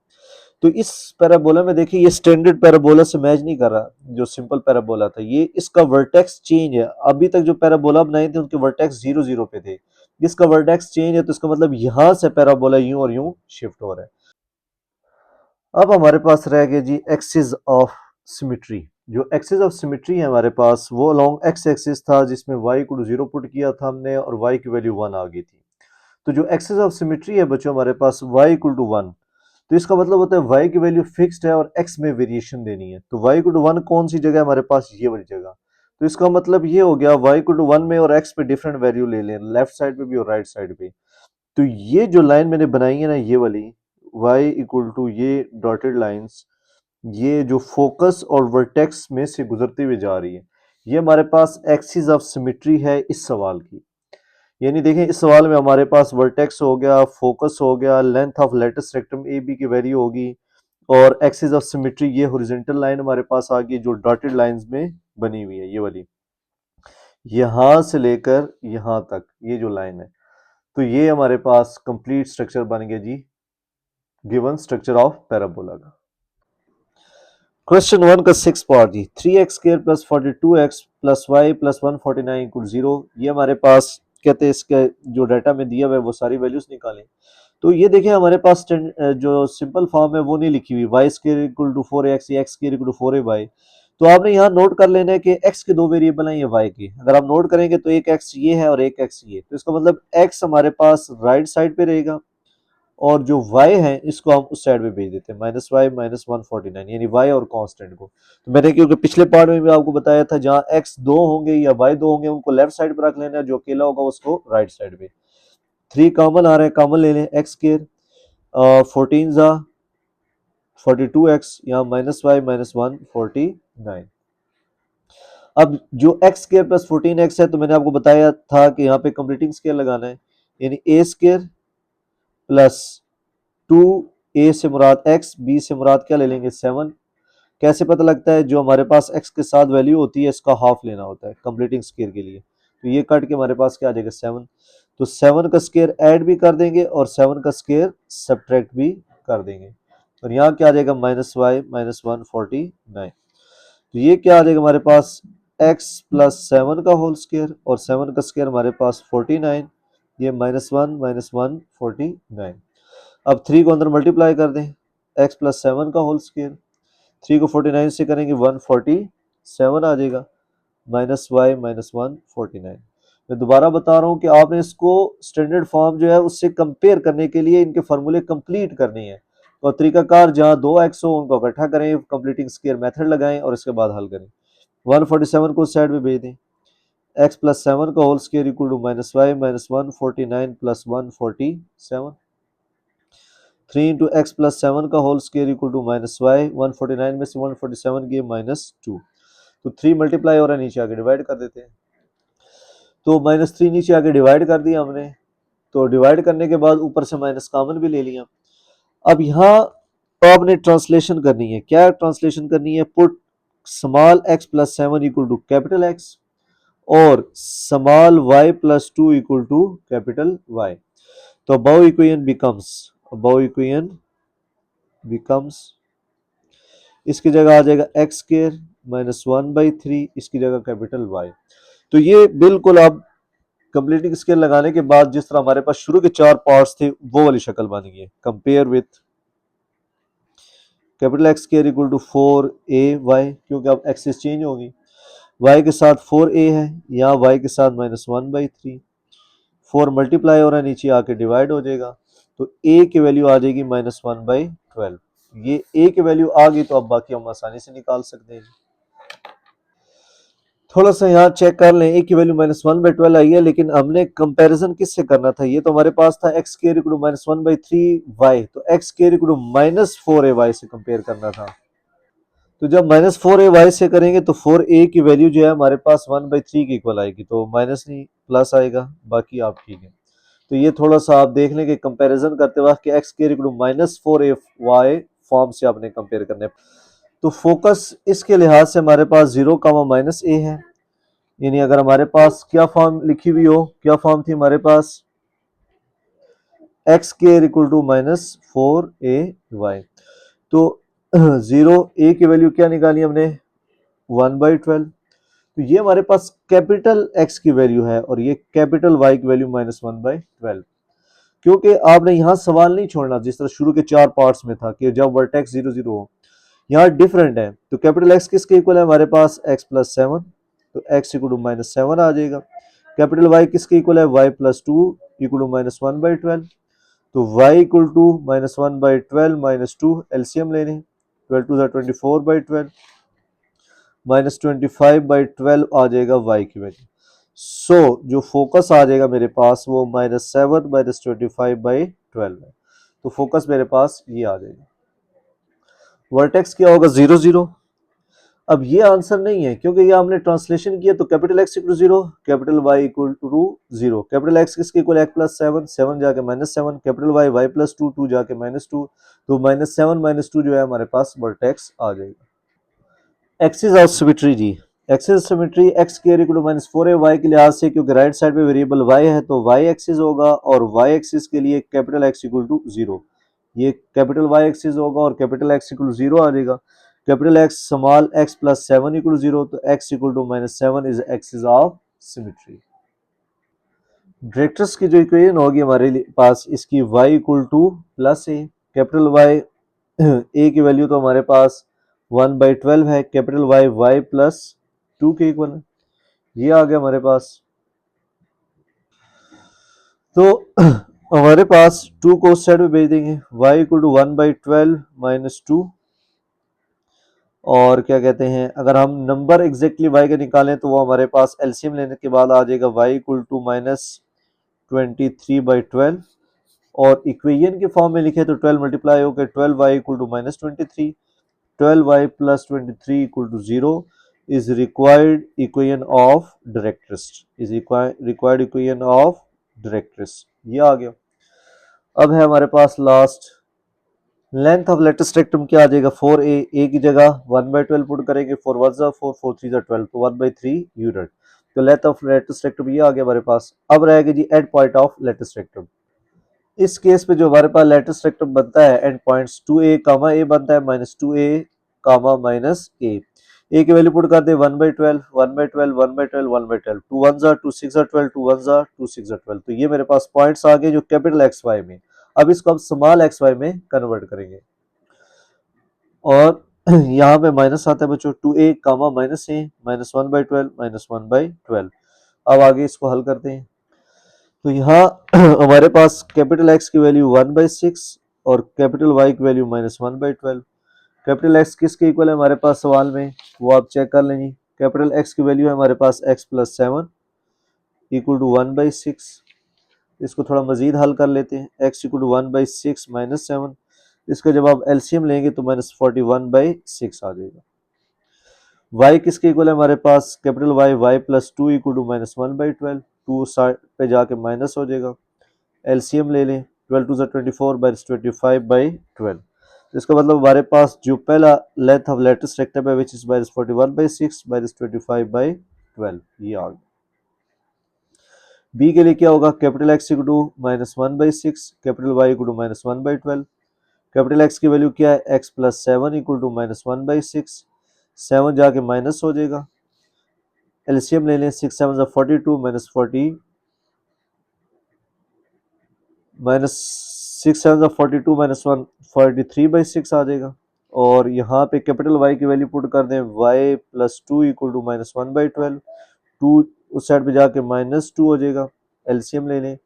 तो इस पैराबोला में देखिए ये स्टैंडर्ड पैराबोला से मैच नहीं कर रहा, जो सिंपल पैराबोला था, ये इसका वर्टेक्स चेंज है। अभी तक जो पैराबोला बनाए थे उनके वर्टेक्स 0 0 पे थे, इसका वर्टेक्स चेंज है, तो इसका मतलब यहां से पैराबोला यूं और यूं शिफ्ट हो रहा है। अब हमारे पास रह गया जी एक्सिस ऑफ सिमेट्री। जो एक्सिस ऑफ सिमेट्री है हमारे पास, वो अलोंग एक्स एक्सिस था, जिसमें y को 0 पुट किया था हमने और y की वैल्यू 1 आ गई थी। तो जो एक्सिस ऑफ सिमेट्री है बच्चों हमारे पास y = 1, तो इसका मतलब होता है y की वैल्यू फिक्स्ड है और x में वेरिएशन देनी है, तो y = 1 कौन सी जगह है हमारे पास, ये वाली जगह। तो इसका मतलब ये हो गया y = 1 में और x पे डिफरेंट वैल्यू ले लें, लेफ्ट साइड पे भी और राइट साइड पे। तो ये जो लाइन मैंने बनाई है ना, ये वाली y = ये डॉटेड लाइंस, ये जो फोकस और वर्टेक्स में से गुजरती हुई जा रही है, ये हमारे पास एक्सिस ऑफ सिमेट्री है इस सवाल की। यानी देखें इस सवाल में हमारे पास वर्टेक्स हो गया, फोकस हो गया, length of latus rectum a b की वैल्यू होगी, और एक्सिस ऑफ सिमेट्री ये हॉरिजॉन्टल लाइन हमारे पास आ गई जो डॉटेड लाइंस में बनी हुई है, ये वाली, यहां से लेकर यहां तक ये जो लाइन है। तो ये हमारे पास कंप्लीट स्ट्रक्चर बन गया जी, गिवन स्ट्रक्चर ऑफ पैराबोला का। क्वेश्चन 1 का 6 पार्ट जी, 3x² + 42x + y + 149 = 0। ये हमारे पास कहते हैं इसके जो डाटा में दिया हुआ है वो सारी वैल्यूज निकालें। तो ये देखिए हमारे पास जो सिंपल फॉर्म है वो नहीं लिखी हुई, y² = 4x या x² = 4ay। तो आपने यहाँ नोट कर लेना है कि x के दो वेरिएबल हैं, ये y के, अगर आप नोट करेंगे तो एक x ये है और एक x ये, तो इसका मतलब x हमारे पास राइट साइड पे रहेगा और जो y है इसको हम उस साइड पे भेज देते हैं, -y -149, यानी y और कांस्टेंट को। तो मैंने क्योंकि पिछले पार्ट में भी आपको बताया था, जहां x 2 होंगे या y 2 होंगे उनको लेफ्ट साइड पे रख लेना है, जो अकेला होगा उसको राइट साइड पे। 3 कॉमन आ रहा है, कॉमन ले लें, x², 14 ज़ा 42x, यहाँ -y -149। अब जो x² + 14x है, तो मैंने आपको बताया था कि यहाँ पे कंप्लीटिंग स्केयर लगाना है, यानी a² + 2, ए से मुराद x, बी से मुराद क्या ले लेंगे 7। कैसे पता लगता है, जो हमारे पास x के साथ वैल्यू होती है इसका हाफ लेना होता है कंप्लीटिंग स्केयर के लिए, तो ये कट के हमारे पास क्या आ जाएगा 7। तो 7 का स्केयर ऐड भी कर देंगे और 7 का स्केयर सब्ट्रैक्ट भी कर देंगे, और यहाँ क्या आ जाएगा -y -149। तो ये क्या आ जाएगा हमारे पास x + 7 का होल स्केयर और 7 का स्केयर हमारे पास 49, ये -1 -149। अब 3 को अंदर मल्टीप्लाई कर दें, x + 7 का होल स्केयर, 3 को 49 से करेंगे 147 आ जाएगा, -y -149। मैं दोबारा बता रहा हूँ कि आपने इसको स्टैंडर्ड फॉर्म जो है उससे कंपेयर करने के लिए इनके फार्मूले कंप्लीट करने हैं, और तरीकाकार जहाँ 2x हो उनको इकट्ठा करें, कंप्लीटिंग स्केयर मेथड लगाएं और इसके बाद हल करें। 147 को उस साइड में भेज दें, x + 7 का होल स्केयर = -y -149 + 147। 3 × x + 7 का होल स्केयर = -y, 149 में से 147 गए -2, तो 3 मल्टीप्लाई हो रहा है, नीचे आके डिवाइड कर देते हैं। तो -3 नीचे आके डिवाइड कर दिया हमने, तो डिवाइड करने के बाद ऊपर से माइनस कॉमन भी ले लिया। अब यहाँ आपने ट्रांसलेशन करनी है। क्या ट्रांसलेशन करनी है? Put small x plus 7 equal to capital x और small y plus 2 equal to capital y। तो above equation becomes इसकी जगह आ जाएगा एक्स स्क्वायर माइनस 1/3, इसकी जगह कैपिटल y। तो ये बिल्कुल अब कंप्लीटिंग स्केल लगाने के बाद जिस तरह हमारे पास शुरू के 4 पार्ट्स थे वो वाली शक्ल बन गई है। Compare with capital x square equal to 4ay, क्योंकि अब एक्सिस चेंज होगी। y के साथ 4a है, यहाँ y के साथ माइनस 1/3, 4 मल्टीप्लाई हो रहा है, नीचे आके डिवाइड हो जाएगा। तो a की वैल्यू आ जाएगी माइनस 1/12। ये a की वैल्यू आ गई तो अब बाकी हम आसानी से निकाल सकते हैं। थोड़ा सा यहाँ चेक कर लें, a की वैल्यू माइनस 1/12 आई है, लेकिन हमने कंपैरिजन किससे करना था? ये तो हमारे पास था x square equal to minus 1/3y, तो x square equal to minus 4ay से कंपेयर करना था। तो जब माइनस 4ay से करेंगे तो 4a की वैल्यू जो है हमारे पास 1/3 के इक्वल आएगी, तो माइनस नहीं प्लस आएगा, बाकी आप ठीक है। तो ये थोड़ा सा आप देख लें कि कंपैरिजन करते वक्त कि x square equal to minus 4ay form से आपने कंपेयर करना है। तो फोकस इसके लिहाज से हमारे पास 0 माइनस a है, यानी अगर हमारे पास क्या फॉर्म लिखी हुई हो, क्या फॉर्म थी हमारे पास? X square equal to minus 4ay। तो 0 a की वैल्यू क्या निकाली हमने? 1/12। तो ये हमारे पास कैपिटल एक्स की वैल्यू है और ये कैपिटल वाई की वैल्यू माइनस 1/12। क्योंकि आपने यहाँ सवाल नहीं छोड़ना जिस तरह शुरू के 4 पार्ट्स में था कि जब वर्टेक्स 0 0 हो, यहाँ डिफरेंट है। तो कैपिटल एक्स किसके इक्वल है हमारे पास? x प्लस 7, तो x इक्वल टू माइनस 7 आ जाएगा। कैपिटल y किसके इक्वल है? y plus 2 equal to minus 1/12। तो y equal to minus 1/12 minus 2, LCM लेने, 12 टू 24/12 माइनस 25/12 आ जाएगा y की वैल्यू। सो जो फोकस आ जाएगा मेरे पास वो माइनस 7 माइनस 25/12 है। तो फोकस मेरे पास ये आ जाएगा। वर्टेक्स क्या होगा? 0 0। अब ये आंसर नहीं है क्योंकि ये हमने ट्रांसलेशन किया, तो capital x equal to 0, capital Y equal to 0। Capital x किसके इक्वल? एक्स प्लस 7, 7 जाके minus 7, capital Y Y plus 2, 2 जाके माइनस 2, तो माइनस 7 माइनस 2 जो है हमारे पास वर्टेक्स आ जाएगा। एक्सिस ऑफ सिमेट्री जी, axis symmetry x square equal to minus 4ay के लिहाज से, क्योंकि राइट साइड पे वेरिएबल y है तो y एक्सिस होगा, और y एक्सिस के लिए कैपिटल x इक्वल टू 0, ये कैपिटल y एक्सिस होगा और कैपिटल x इक्वल टू 0 आ जाएगा। Capital x small x plus 7 equal to 0, तो x equal to minus 7 is axis of symmetry. Directrix की जो इक्वेशन होगी हमारे पास, इसकी y equal to plus a, capital y a की वैल्यू तो हमारे पास 1/12 है, कैपिटल y y प्लस 2 के इक्वल है, ये आ गया हमारे पास। तो हमारे पास 2 को उस साइड में भेज देंगे, y इक्वल टू 1/12 माइनस 2, और क्या कहते हैं, अगर हम नंबर एग्जैक्टली y के निकालें तो वो हमारे पास एलसीएम लेने के बाद आ जाएगा y इक्वल टू माइनस 23/12, और इक्वेशन के फॉर्म में लिखे तो 12 मल्टीप्लाई होकर 12y equal to minus 23, 12y plus 23 equal to 0 is required equation of directress, is required equation of directress। ये आ गया। अब है हमारे पास last, length of latest rectum क्या आ जाएगा? 4a, a की जगह 1/12 पुट करेंगे, 4 1 4 4 3 12, तो 1/3 यूनिट। तो लेंथ ऑफ लेटेस्ट रेक्टम ये आ गया हमारे पास। अब रहेगा जी end point of latest rectum. इस केस पे जो हमारे पास लेटेस्ट रेक्टम बनता है end points 2a comma a बनता है, minus 2a comma minus a की वैल्यू पुट कर दे 1/12 1/12 1/12 1/12, 2 1 2 6 12, 2 1 2 6 12, तो ये मेरे पास पॉइंट्स आ गए जो कैपिटल एक्स वाई में। अब इसको हम स्मॉल एक्स वाई में कन्वर्ट करेंगे, और यहाँ पे माइनस आता है बच्चों, 2a comma minus a, minus 1/12 minus 1/12। अब आगे इसको हल करते हैं। तो यहाँ हमारे पास कैपिटल एक्स की वैल्यू 1/6 और कैपिटल वाई की वैल्यू माइनस 1/12। कैपिटल एक्स किसके इक्वल है हमारे पास सवाल में, वो आप चेक कर लेंगे। कैपिटल एक्स की वैल्यू है हमारे पास एक्स प्लस 7 इक्वल टू 1/6। इसको थोड़ा मजीद हल कर लेते हैं, एक्स इक्वल टू 1/6 माइनस 7, इसका जब आप एलसीएम लेंगे तो माइनस 41/6 आ जाएगा। y किसके इक्वल है हमारे पास? Capital y y plus 2 equal to minus 1/12, 2 side पे जाके माइनस हो जाएगा, एलसीएम ले लें, 12 टू 24 बाई 25/12। तो इसका मतलब हमारे पास जो पहला लेंथ ऑफ लेटेस्ट रेक्टम है विच इज बाई 41/6 बाई 25/12, ये आ गया। बी के लिए क्या होगा, capital x equal to -1/6, capital Y equal to -1/12। Capital x की वैल्यू क्या है, एक्स प्लस 7 इक्वल टू -1/6, 7 जाके माइनस हो जाएगा। एलसीएम ले लें, 6 7 42 माइनस 40 माइनस 6 7 42 माइनस 1 43/6 आ जाएगा। और यहाँ पे कैपिटल वाई की वैल्यू पुट कर दें, वाई प्लस 2 इक्वल टू -1/12, 2 उस साइड पे जाके -2 हो जाएगा। एलसीएम ले लें,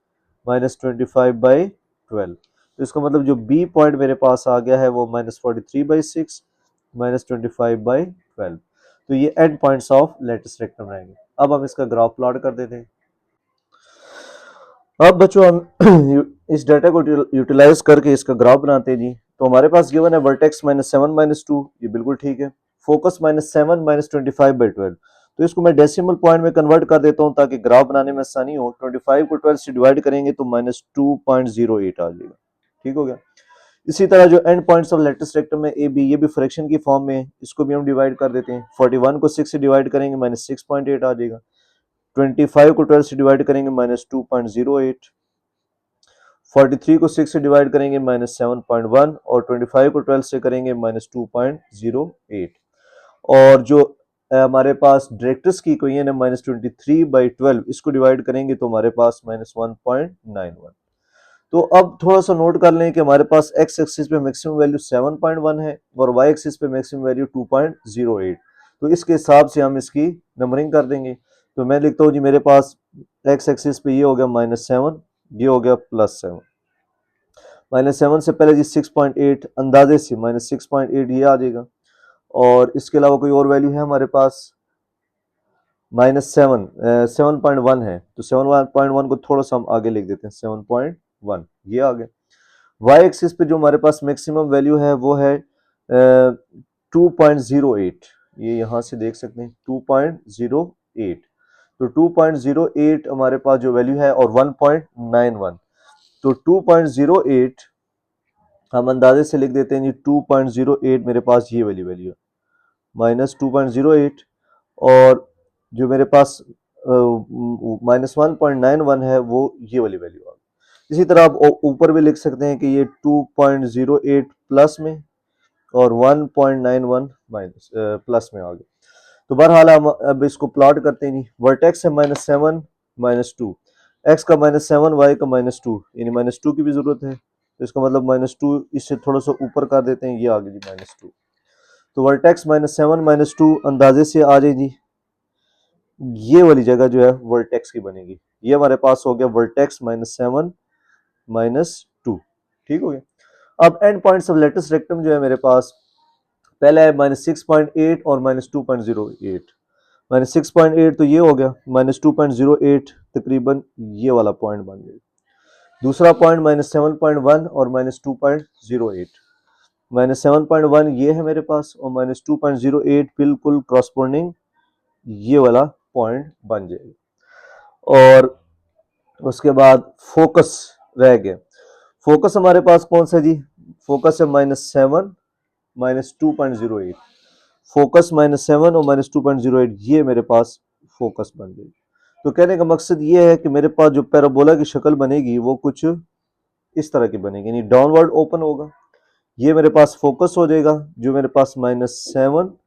-25/12। तो इसका मतलब जो बी पॉइंट मेरे पास आ गया है वो -43/6 -25/12। तो ये and points of latus rectum रहेंगे। अब हम इसका ग्राफ प्लॉट कर देते हैं। अब बच्चों हम इस डाटा को यूटिलाइज करके इसका ग्राफ बनाते हैं जी। तो हमारे पास गिवन है वर्टेक्स -7 -2, ये बिल्कुल ठीक है। फोकस -7 -25/12। तो इसको मैं डेसिमल पॉइंट में कन्वर्ट कर देता हूँ ताकि ग्राफ बनाने में आसानी हो। 25 को 12 से डिवाइड करेंगे तो -2.08 आ जाएगा। ठीक हो गया। इसी तरह जो end points of latus rectum में ए बी, ये भी फ्रैक्शन की फॉर्म में है, इसको भी हम डिवाइड कर देते हैं। 41 को 6 से डिवाइड करेंगे -6.8 आ जाएगा। 25 को 12 से डिवाइड करेंगे -2.08। 43 को 6 से डिवाइड करेंगे -7.1 और 25 को 12 से करेंगे -2.08। और जो हमारे पास डायरेक्टर्स की इक्वेशन है -23/12, इसको डिवाइड करेंगे तो हमारे पास -1.91। तो अब थोड़ा सा नोट कर लें कि हमारे पास एक्स एक्सिस पे मैक्सिमम वैल्यू 7.1 है और वाई एक्सिस पे मैक्सिमम वैल्यू 2.08। तो इसके हिसाब से हम इसकी नंबरिंग कर देंगे। तो मैं लिखता हूँ जी, मेरे पास एक्स एक्सिस पे ये हो गया -7, ये हो गया +7। -7 से पहले जी 6.8, अंदाजे से -6.8 ये आ जाएगा। और इसके अलावा कोई और वैल्यू है हमारे पास, -7, 7.1 है, तो 7.1 को थोड़ा सा हम आगे लिख देते हैं, 7.1 ये आ गया। वाई एक्सिस पे जो हमारे पास मैक्सिमम वैल्यू है वो है 2.08, ये यहाँ से देख सकते हैं 2.08। तो 2.08 हमारे पास जो वैल्यू है और 1.91, तो 2.08 हम अंदाजे से लिख देते हैं जी। 2.08 मेरे पास ये वाली वैल्यू है, -2.08। और जो मेरे पास -1.91 है वो ये वाली वैल्यू आ गई। इसी तरह आप ऊपर भी लिख सकते हैं कि ये 2.08 प्लस में और 1.91 माइनस प्लस में आ गए। तो बहरहाल हम अब इसको प्लॉट करते हैं जी। वर्टेक्स है -7 -2, एक्स का -7, वाई का -2, यानी -2 की भी जरूरत है। तो इसका मतलब -2 इससे थोड़ा सा ऊपर कर देते हैं, ये आ गई जी -2। तो वर्टेक्स -7 -2 अंदाजे से आ जाए जी, ये वाली जगह जो है वर्टेक्स की बनेगी। ये हमारे पास हो गया वर्टेक्स -7 -2। ठीक हो गया। अब and points of latus rectum जो है मेरे पास, पहला है -6.8 और -2.08। -6.8 तो ये हो गया, -2.08 तकरीबन ये वाला पॉइंट बन गया। दूसरा पॉइंट -7.1 और -2.08। -7.1 ये है मेरे पास और -2.08 बिल्कुल क्रॉसपोंडिंग ये वाला पॉइंट बन जाएगा। और उसके बाद फोकस रह गया। फोकस हमारे पास कौन सा जी, फोकस है -7 -2.08। फोकस -7 और -2.08 ये मेरे पास फोकस बन गई। तो कहने का मकसद ये है कि मेरे पास जो पैराबोला की शक्ल बनेगी वो कुछ इस तरह की बनेगी, यानी डाउनवर्ड ओपन होगा। ये मेरे पास फोकस हो जाएगा जो मेरे पास -7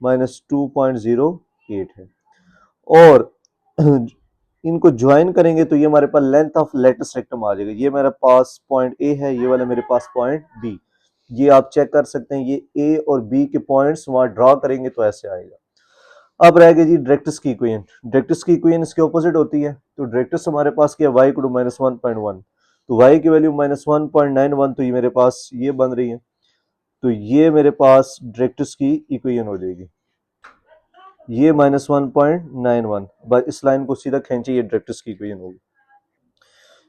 -2.08 है। और इनको ज्वाइन करेंगे तो ये हमारे पास लेंथ ऑफ लेटेस्ट रेक्टम आ जाएगा। ये मेरे पास पॉइंट ए है, ये वाला मेरे पास पॉइंट बी। ये आप चेक कर सकते हैं, ये ए और बी के पॉइंट्स वहां ड्रॉ करेंगे तो ऐसे आएगा। अब रह गई जी डायरेक्टर्स की इक्वेशन। डायरेक्टर्स की इक्वेशन इसके ऑपोजिट होती है। तो डायरेक्टर्स हमारे पास क्या है, y इक्वल टू -1.1। तो y की वैल्यू -1.91, तो ये मेरे पास ये बन रही है। तो ये मेरे पास डायरेक्टर्स की इक्वेशन हो जाएगी, ये -1.91। बस इस लाइन को सीधा खींचे, ये डायरेक्टर्स की इक्वेशन होगी।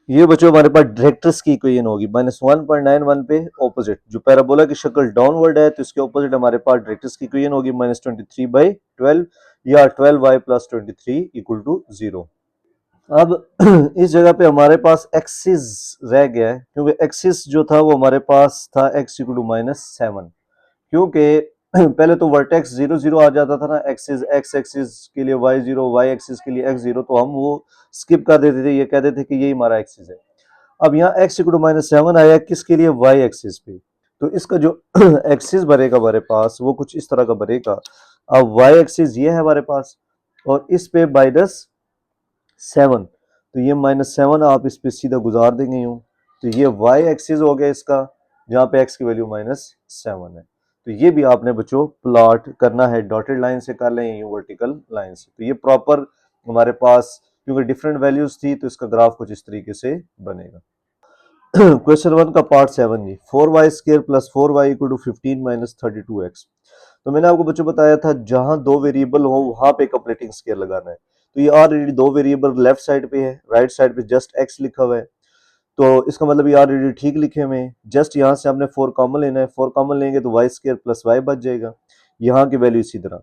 ये बच्चों हमारे पास डायरेक्टर्स की इक्वेशन होगी -1.91 पे ऑपोजिट। जो पैराबोला की शक्ल डाउनवर्ड है तो इसके ऑपोजिट हमारे पास डायरेक्टर्स की इक्वेशन होगी -23/12 या 12y + 23 = 0। अब इस जगह पे हमारे पास एक्सिस रह गया है, क्योंकि एक्सिस जो था वो हमारे पास था x इक्वल टू -7, क्योंकि पहले तो वर्टेक्स 0 0 आ जाता था ना, एक्सिस x एक्सिस के लिए y0, y एक्सिस के लिए x0, तो हम वो स्किप कर देते थे, ये कहते थे कि यही हमारा एक्सिस है। अब यहाँ x इक्वल टू -7 आया किसके लिए, y एक्सिस पे, तो इसका जो एक्सिस बनेगा हमारे पास वो कुछ इस तरह का बनेगा। अब y एक्सिस ये है हमारे पास, और इस पे -7, तो ये -7 आप इस पे सीधा गुजार देंगे यूं, तो ये y एक्सिस हो गया इसका, जहाँ पे x की वैल्यू -7 है। तो ये भी आपने बच्चों प्लॉट करना है, डॉटेड लाइन से कर लें यूं वर्टिकल लाइन से, तो ये प्रॉपर हमारे पास, क्योंकि डिफरेंट वैल्यूज थी तो इसका ग्राफ कुछ इस तरीके से बनेगा। क्वेश्चन 1 का पार्ट 7 जी, 4y² plus 4y equal to 15 minus 32x। तो मैंने आपको बच्चों बताया था जहां दो वेरिएबल हो वहां पे कंप्लीटिंग स्केयर लगाना है। तो ये ऑलरेडी दो वेरिएबल लेफ्ट साइड पे है, राइट साइड पे जस्ट x लिखा हुआ है, तो इसका मतलब ये ऑलरेडी ठीक लिखे हुए हैं। जस्ट यहाँ से हमने 4 कॉमन लेना है, 4 कॉमन लेंगे तो y² प्लस y बच जाएगा, यहाँ की वैल्यू इसी तरह।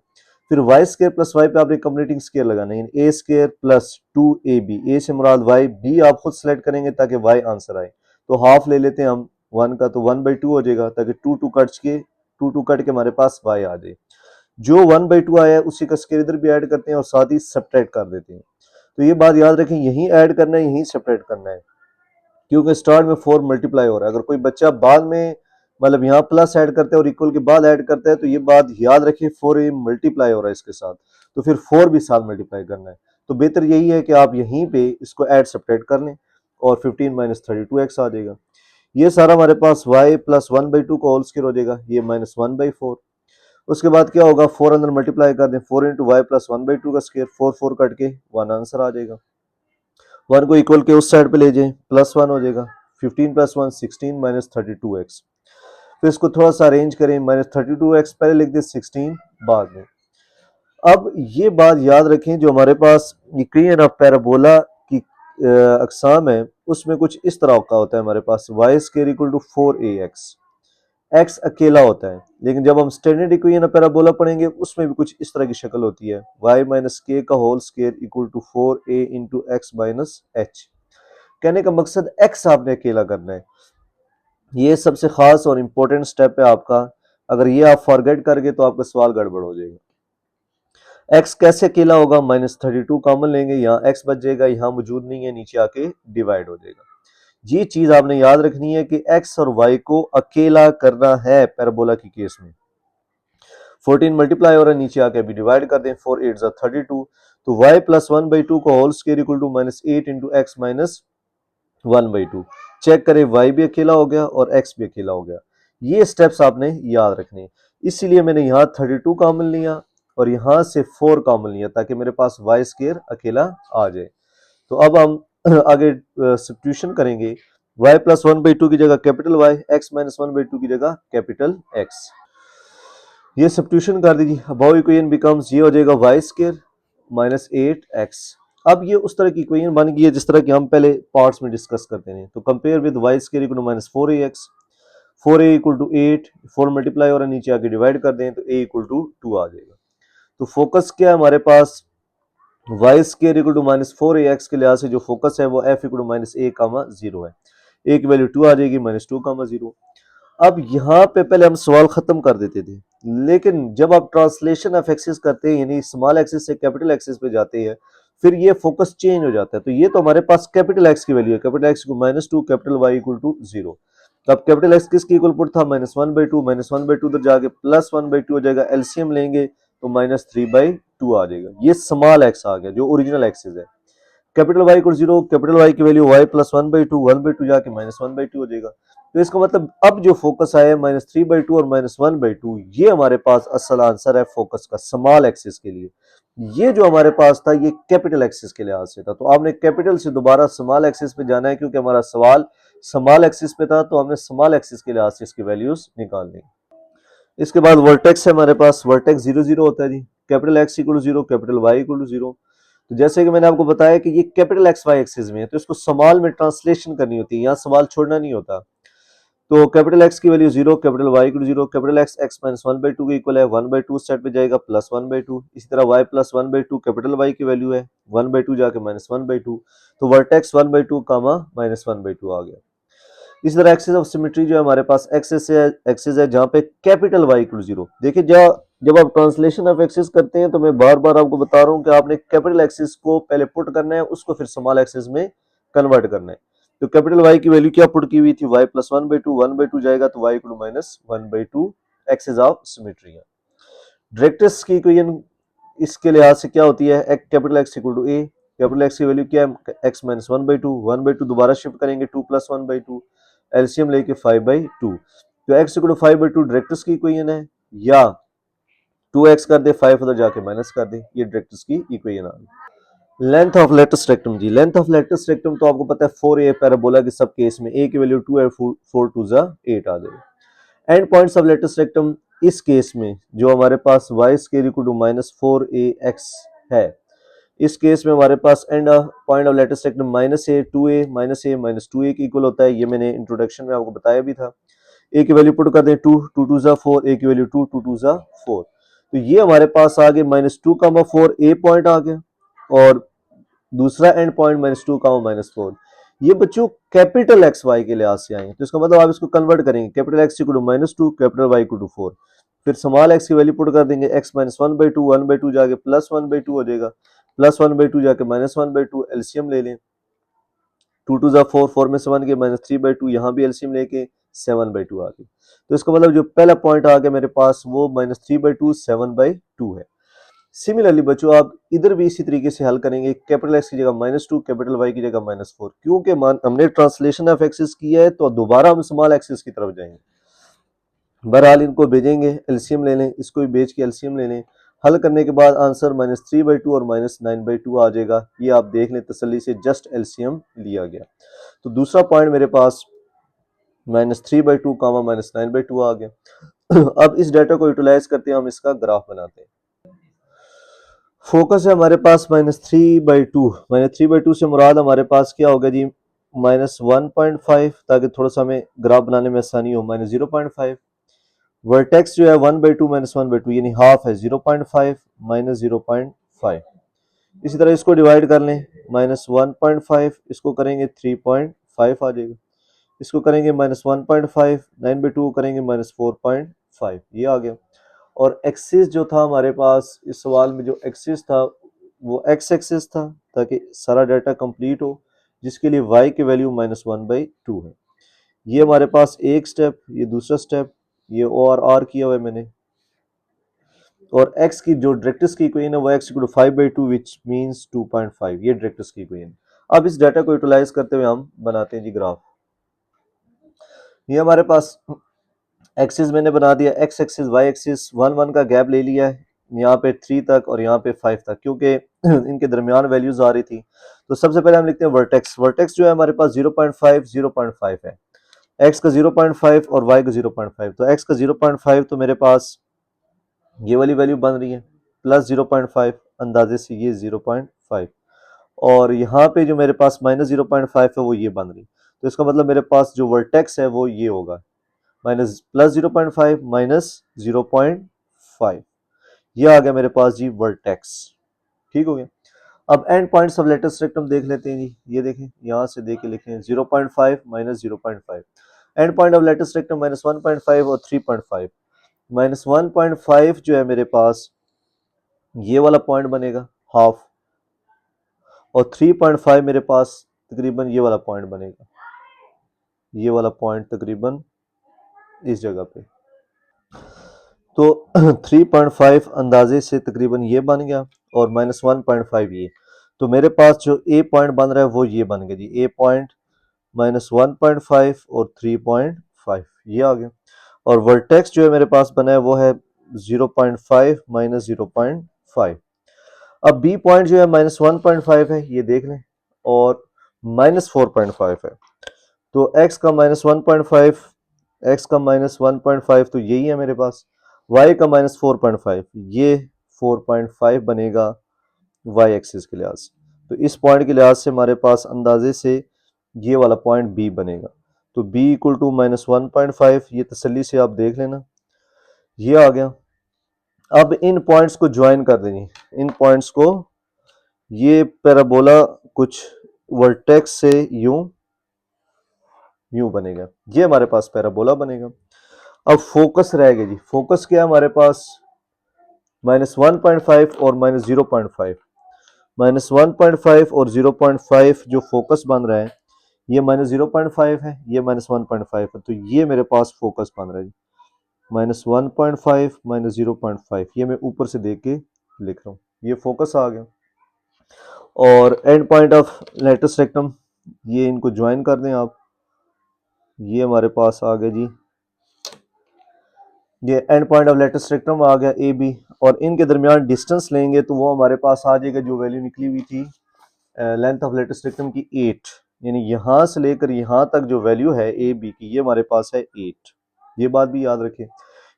फिर y² प्लस y पे आपने कंप्लीटिंग स्केयर लगाना है, a² प्लस 2ab, a से मुराद y, b आप खुद सेलेक्ट करेंगे ताकि y आंसर आए। तो हाफ ले लेते हैं हम 1 का, तो 1/2 हो जाएगा, ताकि 2 2 कट के हमारे पास y आ जाए। जो 1/2 आया है उसी का स्केयर इधर भी ऐड करते हैं और साथ ही सब्ट्रैक्ट कर देते हैं। तो ये बात याद रखें, यहीं ऐड करना है यहीं सब्ट्रैक्ट करना है, क्योंकि स्टार्ट में 4 मल्टीप्लाई हो रहा है। अगर कोई बच्चा बाद में मतलब यहाँ प्लस ऐड करता है और इक्वल के बाद ऐड करता है, तो ये बात याद रखिए 4 मल्टीप्लाई हो रहा है इसके साथ, तो फिर 4 भी साथ मल्टीप्लाई करना है। तो बेहतर यही है कि आप यहीं पे इसको ऐड सब्ट्रैक्ट कर लें और 15 माइनस 32x आ जाएगा। ये सारा हमारे पास y प्लस 1/2 का होल स्क्वायर हो जाएगा, ये -1/4। उसके बाद क्या होगा, 4 अंदर मल्टीप्लाई कर दें, 4 इंटू वाई प्लस 1/2 का स्क्वायर, 4 4 कट के 1 आंसर आ जाएगा। 1 को इक्वल के उस साइड पे ले जाएं, +1 हो जाएगा, 15 + 1 16 माइनस 32x। फिर इसको थोड़ा सा अरेंज करें, -32x पहले लिख दें, 16 बाद में। अब ये बात याद रखें, जो हमारे पास इक्वेशन ऑफ पैराबोला की अकसाम है उसमें कुछ इस तरह का होता है हमारे पास, y² equal to 4ax, x अकेला होता है, लेकिन जब हम स्टैंडर्ड इक्वेशन ऑफ पैराबोला पढ़ेंगे उसमें भी कुछ इस तरह की शक्ल होती है, y माइनस के का whole square equal to 4a into x minus h. कहने का मकसद x आपने अकेला करना है, ये सबसे खास और इम्पोर्टेंट स्टेप है आपका। अगर ये आप फॉरगेट कर गए तो आपका सवाल गड़बड़ हो जाएगा। x कैसे अकेला होगा, -32 कॉमन लेंगे, यहाँ x बच जाएगा, यहाँ मौजूद नहीं है, नीचे आके डिवाइड हो जाएगा। ये चीज आपने याद रखनी है कि x और y को अकेला करना है पैराबोला की केस में। 14 मल्टीप्लाई हो रहा है, नीचे आके अभी डिवाइड कर दें, 4 8 32, तो y प्लस 1/2 का whole square equal to -8 into x minus 1/2। Check करें, y भी अकेला हो गया और x भी अकेला हो गया। ये स्टेप्स आपने याद रखने, इसीलिए मैंने यहाँ 32 कॉमन लिया और यहाँ से 4 कॉमन लिया ताकि मेरे पास y स्क्वायर अकेला आ जाए। तो अब हम आगे सब्स्टिट्यूशन करेंगे, y प्लस 1/2 की जगह कैपिटल y, x माइनस 1/2 की जगह कैपिटल x। ये सब्स्टिट्यूशन कर दीजिए, अबाउ इक्वेशन बिकम्स, ये हो जाएगा y स्क्वायर माइनस 8x। अब ये उस तरह की इक्वेशन बन गई है जिस तरह की हम पहले पार्ट्स में डिस्कस करते हैं। तो compare with y square equal to -4ax, 4a equal to 8, 4 multiply और नीचे आके डिवाइड कर दें तो a इक्वल टू 2 आ जाएगा। तो फोकस क्या है हमारे पास, y square equal to -4ax के लिहाज से जो फोकस है वो f इक्वल टू -a, 0 है, a की वैल्यू 2 आ जाएगी, -2, 0। अब यहाँ पे पहले हम सवाल खत्म कर देते थे, लेकिन जब आप ट्रांसलेशन ऑफ एक्सिस करते हैं यानी स्मॉल एक्सिस से कैपिटल एक्सिस पे जाते हैं, फिर ये फोकस चेंज हो जाता है। तो ये तो हमारे पास कैपिटल एक्स की वैल्यू है, कैपिटल एक्स को -2, कैपिटल वाई इक्वल टू 0। अब कैपिटल एक्स किसकी इक्वल पुट था, -1/2, -1/2 उधर जाके +1/2 हो जाएगा, एलसीएम लेंगे तो -3/2 आ जाएगा। ये स्मॉल एक्स आ गया जो ओरिजिनल एक्सिस है। Capital Y equal 0, capital Y की वैल्यू y प्लस 1/2, 1/2 जाके -1/2 हो जाएगा। तो इसका मतलब अब जो फोकस आया है -3/2 और -1/2, ये हमारे पास असल आंसर है फोकस का स्मॉल एक्सिस के लिए। ये जो हमारे पास था ये कैपिटल एक्सिस के लिहाज से था, तो आपने कैपिटल से दोबारा स्मॉल एक्सिस पे जाना है, क्योंकि हमारा सवाल स्मॉल एक्सिस पे था, तो हमने स्मॉल एक्सिस के लिहाज से इसकी वैल्यूज निकालनी। इसके बाद वर्टेक्स है हमारे पास, वर्टेक्स 0 0 होता है जी, capital x equal to 0, capital Y equal to 0। तो जैसे कि मैंने आपको बताया कि ये कैपिटल एक्स वाई एक्सिस में है, तो इसको स्मॉल में ट्रांसलेशन करनी होती है, यहाँ सवाल छोड़ना नहीं होता। तो कैपिटल एक्स की value 0, capital Y equal 0, capital X X minus 1/2 के इक्वल है, 1/2 सेट पे जाएगा प्लस 1/2। इसी तरह वाई प्लस 1/2 कैपिटल वाई की वैल्यू है, 1/2 जाके माइनस 1/2, तो वर्टेक्स 1/2 कामा माइनस 1/2 आ गया। इसी तरह एक्सिस ऑफ सिमेट्री जो है हमारे पास एक्सिस है जहाँ पे कैपिटल वाई इक्वल 0। देखिए जब आप ट्रांसलेशन ऑफ एक्सिस करते हैं तो मैं बार बार आपको बता रहा हूँ कि आपने कैपिटल एक्सिस को पहले पुट करना है, उसको फिर स्मॉल एक्सिस में कन्वर्ट करना है। तो कैपिटल वाई की वैल्यू क्या पुट की हुई थी, वाई प्लस 1/2, 1/2 जाएगा तो Y equal minus 1/2 axis of symmetry है। डायरेक्ट्रिक्स की इक्वेशन इसके लिहाज से क्या होती है, capital x equal to A, capital x की वैल्यू क्या है, एक्स माइनस 1/2, 1/2 दोबारा शिफ्ट करेंगे 2 प्लस 1/2, एलसीएम लेके 5/2। तो एक्स इक्वल टू 5/2 डायरेक्ट्रिक्स की इक्वेशन है, या 2x कर दे 5 उधर जाके माइनस कर दे, ये डायरेक्ट्रिक्स की इक्वेशन आ गई। लेंथ ऑफ लेटस रेक्टम जी, लेंथ ऑफ लेटस रेक्टम तो आपको पता है 4a पैराबोला के सब केस में a की वैल्यू 2 है, 4 2 जा 8 आ जाएगा। End points of latus rectum इस केस में जो हमारे पास y square equal to minus 4ax है, इस केस में हमारे पास end point of latus rectum minus a 2a minus a minus 2a के इक्वल होता है। ये मैंने इंट्रोडक्शन में आपको बताया भी था। ए की वैल्यू पुट कर दें 2 2 2 जा 4, ए की वैल्यू 2 2 2 जा 4, तो ये हमारे पास आ गए माइनस 2 कामा 4 ए पॉइंट आ गया, और दूसरा end point minus 2 comma minus 4। ये बच्चों कैपिटल एक्स वाई के लिहाज से आएंगे, तो इसका मतलब आप इसको कन्वर्ट करेंगे, capital x equal to minus 2, capital Y equal to 4, फिर स्मॉल एक्स की वैल्यू पुट कर देंगे, एक्स माइनस 1/2, 1/2 जाके प्लस 1/2 हो जाएगा, प्लस 1/2 जाके माइनस 1/2, एलसीएम ले लें, 2 2 जा 4, 4 में से 1 के माइनस 3/2, यहाँ भी एलसीएम लेके 7/2 आ गई। तो इसका मतलब जो पहला पॉइंट आ गया मेरे पास वो माइनस 3/2 7/2 है। सिमिलरली बच्चों आप इधर भी इसी तरीके से हल करेंगे, कैपिटल एक्स की जगह -2, कैपिटल वाई की जगह -4, क्योंकि हमने ट्रांसलेशन ऑफ एक्सिस किया है तो दोबारा हम स्मॉल एक्सिस की तरफ जाएंगे। बहरहाल इनको भेजेंगे, एलसीएम ले लें, इसको भी भेज के एलसीएम ले लें, हल करने के बाद आंसर -3/2 और -9/2 आ जाएगा। ये आप देख लें तसल्ली से, जस्ट एलसीएम लिया गया। तो दूसरा पॉइंट मेरे पास -3/2 कामा -9/2 आ गया। अब इस डाटा को यूटिलाइज करते हैं, हम इसका ग्राफ बनाते हैं। फोकस है हमारे पास -3/2, -3/2 से मुराद हमारे पास क्या होगा जी, -1.5, ताकि थोड़ा सा हमें ग्राफ बनाने में आसानी हो, -0.5। वर्टेक्स जो है 1/2 -1/2 यानी हाफ है, 0.5 -0.5। इसी तरह इसको डिवाइड कर लें, -1.5 इसको करेंगे 3.5 आ जाएगा, इसको करेंगे -1.5, 9/2 करेंगे -4.5, ये आ गया। और एक्सिस जो था हमारे पास इस सवाल में, जो एक्सिस था वो एक्स एक्सिस था, ताकि सारा डाटा कंप्लीट हो, जिसके लिए y की वैल्यू -1/2 है। ये हमारे पास एक स्टेप, ये दूसरा स्टेप, ये ओ और आर किया हुआ है मैंने। और x की जो डायरेक्ट्रिक्स की इक्वेशन है वो x equal to 5/2 which means 2.5, ये डायरेक्ट्रिक्स की इक्वेशन। अब इस डाटा को यूटिलाइज करते हुए हम बनाते हैं जी ग्राफ। ये हमारे पास एक्सिस मैंने बना दिया, एक्स एक्सिस वाई एक्सिस, 1 1 का गैप ले लिया है, यहाँ पे 3 तक और यहाँ पे 5 तक, क्योंकि इनके दरमियान वैल्यूज आ रही थी। तो सबसे पहले हम लिखते हैं वर्टेक्स। वर्टेक्स जो है हमारे पास 0.5 0.5 है, एक्स का 0.5 और वाई का 0.5। तो एक्स का 0.5 तो मेरे पास ये वाली वैल्यू बन रही है, प्लस 0.5, अंदाजे से ये 0.5, और यहाँ पे जो मेरे पास -0.5 है वो ये बन रही। तो इसका मतलब मेरे पास जो वर्टेक्स है वो ये होगा, प्लस 0.5 -0.5, ये आ गया मेरे पास जी वर्टेक्स। ठीक हो गया। अब and points of latus rectum देख लेते हैं जी, ये देखें, यहाँ से देख के लिखें 0.5 -0.5, and point of latus rectum -1.5 और 3.5। -1.5 जो है मेरे पास ये वाला पॉइंट बनेगा हाफ, और 3.5 मेरे पास तकरीबन ये वाला पॉइंट बनेगा, ये वाला पॉइंट तकरीबन इस जगह पे। तो 3.5 अंदाजे से तकरीबन ये बन गया, और -1.5 ये। तो मेरे पास जो ए पॉइंट बन रहा है वो ये बन गया जी, ए पॉइंट -1.5 और 3.5, ये आ गया। और वर्टेक्स जो है मेरे पास बना है वो है 0.5 -0.5। अब बी पॉइंट जो है -1.5 है, ये देख लें, और -4.5 है। तो x का -1.5, x का -1.5 तो यही है मेरे पास, y का -4.5, ये 4.5 बनेगा y एक्सिस के लिहाज से। तो इस पॉइंट के लिहाज से हमारे पास अंदाजे से ये वाला पॉइंट b बनेगा। तो b इक्वल टू -1.5, ये तसल्ली से आप देख लेना, ये आ गया। अब इन पॉइंट्स को ज्वाइन कर देंगे, इन पॉइंट्स को, ये पैराबोला कुछ वर्टेक्स से यूं यूं बनेगा, ये हमारे पास पैराबोला बनेगा। अब फोकस रहेगा जी, फोकस क्या है हमारे पास, -1.5 और -0.5, -1.5 और 0.5 जो फोकस बन रहा है, ये -0.5 है, ये -1.5 है, तो ये मेरे पास फोकस बन रहा है जी, -1.5 -0.5, ये मैं ऊपर से देख के लिख रहा हूँ, ये फोकस आ गया। और end point of latus rectum, ये इनको ज्वाइन कर दें आप, ये हमारे पास आ गया जी, ये end point of latus rectum आ गया ए बी, और इनके दरमियान डिस्टेंस लेंगे तो वो हमारे पास आ जाएगा, जो वैल्यू निकली हुई थी लेंथ ऑफ लेटस रेक्टम की 8, यानी यहाँ से लेकर यहाँ तक जो वैल्यू है ए बी की, ये हमारे पास है 8, ये बात भी याद रखें।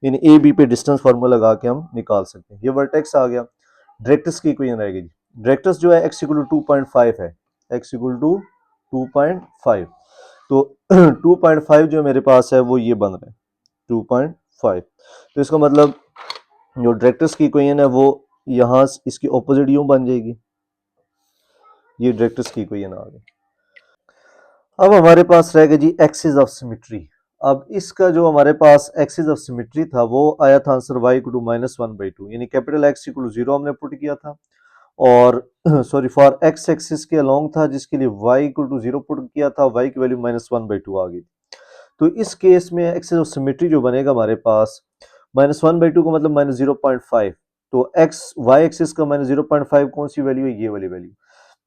यानी ए बी पे डिस्टेंस फार्मूला लगा के हम निकाल सकते हैं। ये वर्टेक्स आ गया। डायरेक्टर्स की इक्वेशन रहेगी जी, डायरेक्टर्स जो है x इक्वल टू 2.5 है, x इक्वल टू 2.5, तो 2.5 जो मेरे पास है वो ये बन रहा है 2.5, तो इसका मतलब जो डायरेक्टर्स की इक्वेशन है वो यहाँ इसकी ऑपोजिट यूं बन जाएगी, ये डायरेक्टर्स की इक्वेशन आ गई। अब हमारे पास रहेगा जी एक्सिस ऑफ सिमेट्री। अब इसका जो हमारे पास एक्सिस ऑफ सिमेट्री था वो आया था आंसर y इक्वल टू -1/2, यानी कैपिटल X इक्वल टू 0 हमने पुट किया था, और सॉरी फॉर x एक्सिस के अलोंग था, जिसके लिए y इक्वल टू 0 पुट किया था, y की वैल्यू -1/2 आ गई। तो इस केस में एक्सिस ऑफ सिमेट्री जो बनेगा हमारे पास, -1/2 का मतलब -0.5, तो x y एक्सिस का -0.5 कौन सी वैल्यू है, ये वाली वैल्यू।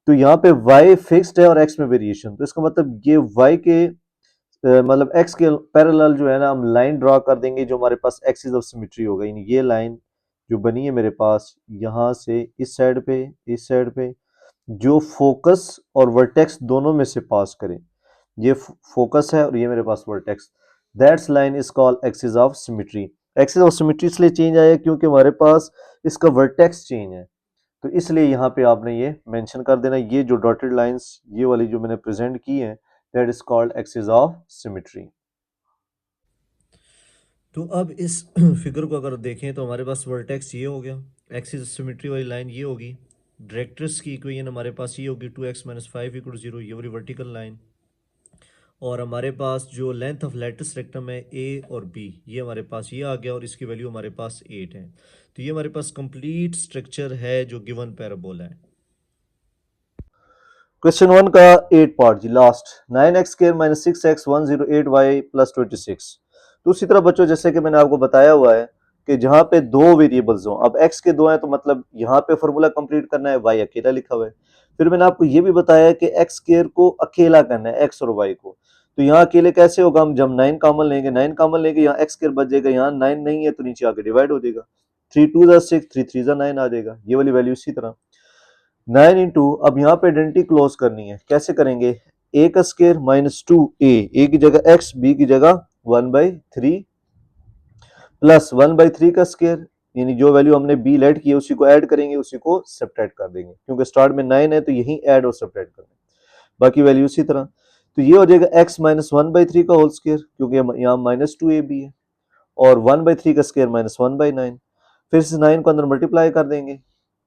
तो यहाँ पे y फिक्स्ड है और x में वेरिएशन, तो इसका मतलब ये y के मतलब x के पैरेलल जो है ना, हम लाइन ड्रॉ कर देंगे जो हमारे पास एक्सिस ऑफ सिमेट्री होगा, यानी ये लाइन जो बनी है मेरे पास यहाँ से इस साइड पे, इस साइड पे, जो फोकस और वर्टेक्स दोनों में से पास करें, ये फोकस है और ये मेरे पास vertex, that's line is called axis of symmetry. Axis of symmetry इसलिए चेंज आया क्योंकि हमारे पास इसका वर्टेक्स चेंज है, तो इसलिए यहाँ पे आपने ये मेंशन कर देना, ये जो डॉटेड लाइंस ये वाली जो मैंने प्रेजेंट की है, that is called axis of symmetry. तो अब इस फिगर को अगर देखें तो हमारे पास वर्टेक्स ये हो गया, एक्सिस सिमेट्री वाली लाइन ये होगी, डायरेक्टर्स की इक्वेशन हमारे पास ये होगी 2x - 5 = 0, ये वाली वर्टिकल लाइन, और हमारे पास जो लेंथ ऑफ लेटस रेक्टम है ए और बी, ये हमारे पास ये आ गया, और इसकी वैल्यू हमारे पास 8 है। तो ये हमारे पास कंप्लीट स्ट्रक्चर है जो गिवन पैराबोला है। क्वेश्चन 1 का 8 पार्ट जी, लास्ट 9x² - 6x 108y + 26। तो उसी तरह बच्चों जैसे कि मैंने आपको बताया हुआ है कि जहां पे दो वेरिएबल्स हो, अब x के दो हैं तो मतलब यहाँ पे फॉर्मूला कंप्लीट करना है, y अकेला लिखा हुआ है। फिर मैंने आपको ये भी बताया कि x² को अकेला करना है, x और y को, तो यहाँ अकेले कैसे होगा, हम जब 9 कॉमन लेंगे, 9 कॉमन लेंगे, यहाँ x² बच जाएगा, यहाँ 9 नहीं है तो नीचे आके डिवाइड हो जाएगा, 3 2 = 6, 3 3 = 9 आ जाएगा, ये वाली वैल्यू इसी तरह 9 इंटू, अब यहाँ पे आइडेंटिटी क्लोज करनी है, कैसे करेंगे, a का स्केयर -2a, a की जगह x, b की जगह 1/3 प्लस 1/3 का स्केयर, यानी जो वैल्यू हमने b लेट की है उसी को ऐड करेंगे, उसी को सब्ट्रैक्ट कर देंगे, क्योंकि स्टार्ट में 9 है तो यही ऐड और सब्ट्रैक्ट करना है, बाकी वैल्यू इसी तरह। तो ये हो जाएगा x -1/3 का होल स्केयर, क्योंकि यहाँ -2ab है, और 1/3 का स्केयर -1/9, फिर से 9 को अंदर मल्टीप्लाई कर देंगे,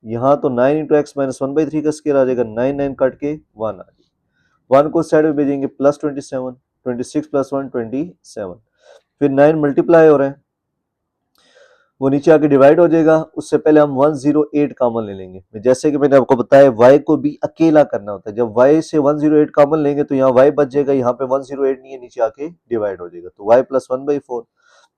यहाँ तो 9 इंटू एक्स -1/3 का स्केयर आ जाएगा, 9 9 कट के 1 आ जाएगा, 1 को साइड में भेजेंगे +27, 26 + 1 27, फिर 9 मल्टीप्लाई हो रहा है, वो नीचे आके डिवाइड हो जाएगा, उससे पहले हम 108 कॉमन ले लेंगे, जैसे कि मैंने आपको बताया y को भी अकेला करना होता है, जब y से 108 कॉमन लेंगे तो यहाँ y बच जाएगा, यहाँ पे 108 नहीं है, नीचे आके डिवाइड हो जाएगा, तो y + 1/4,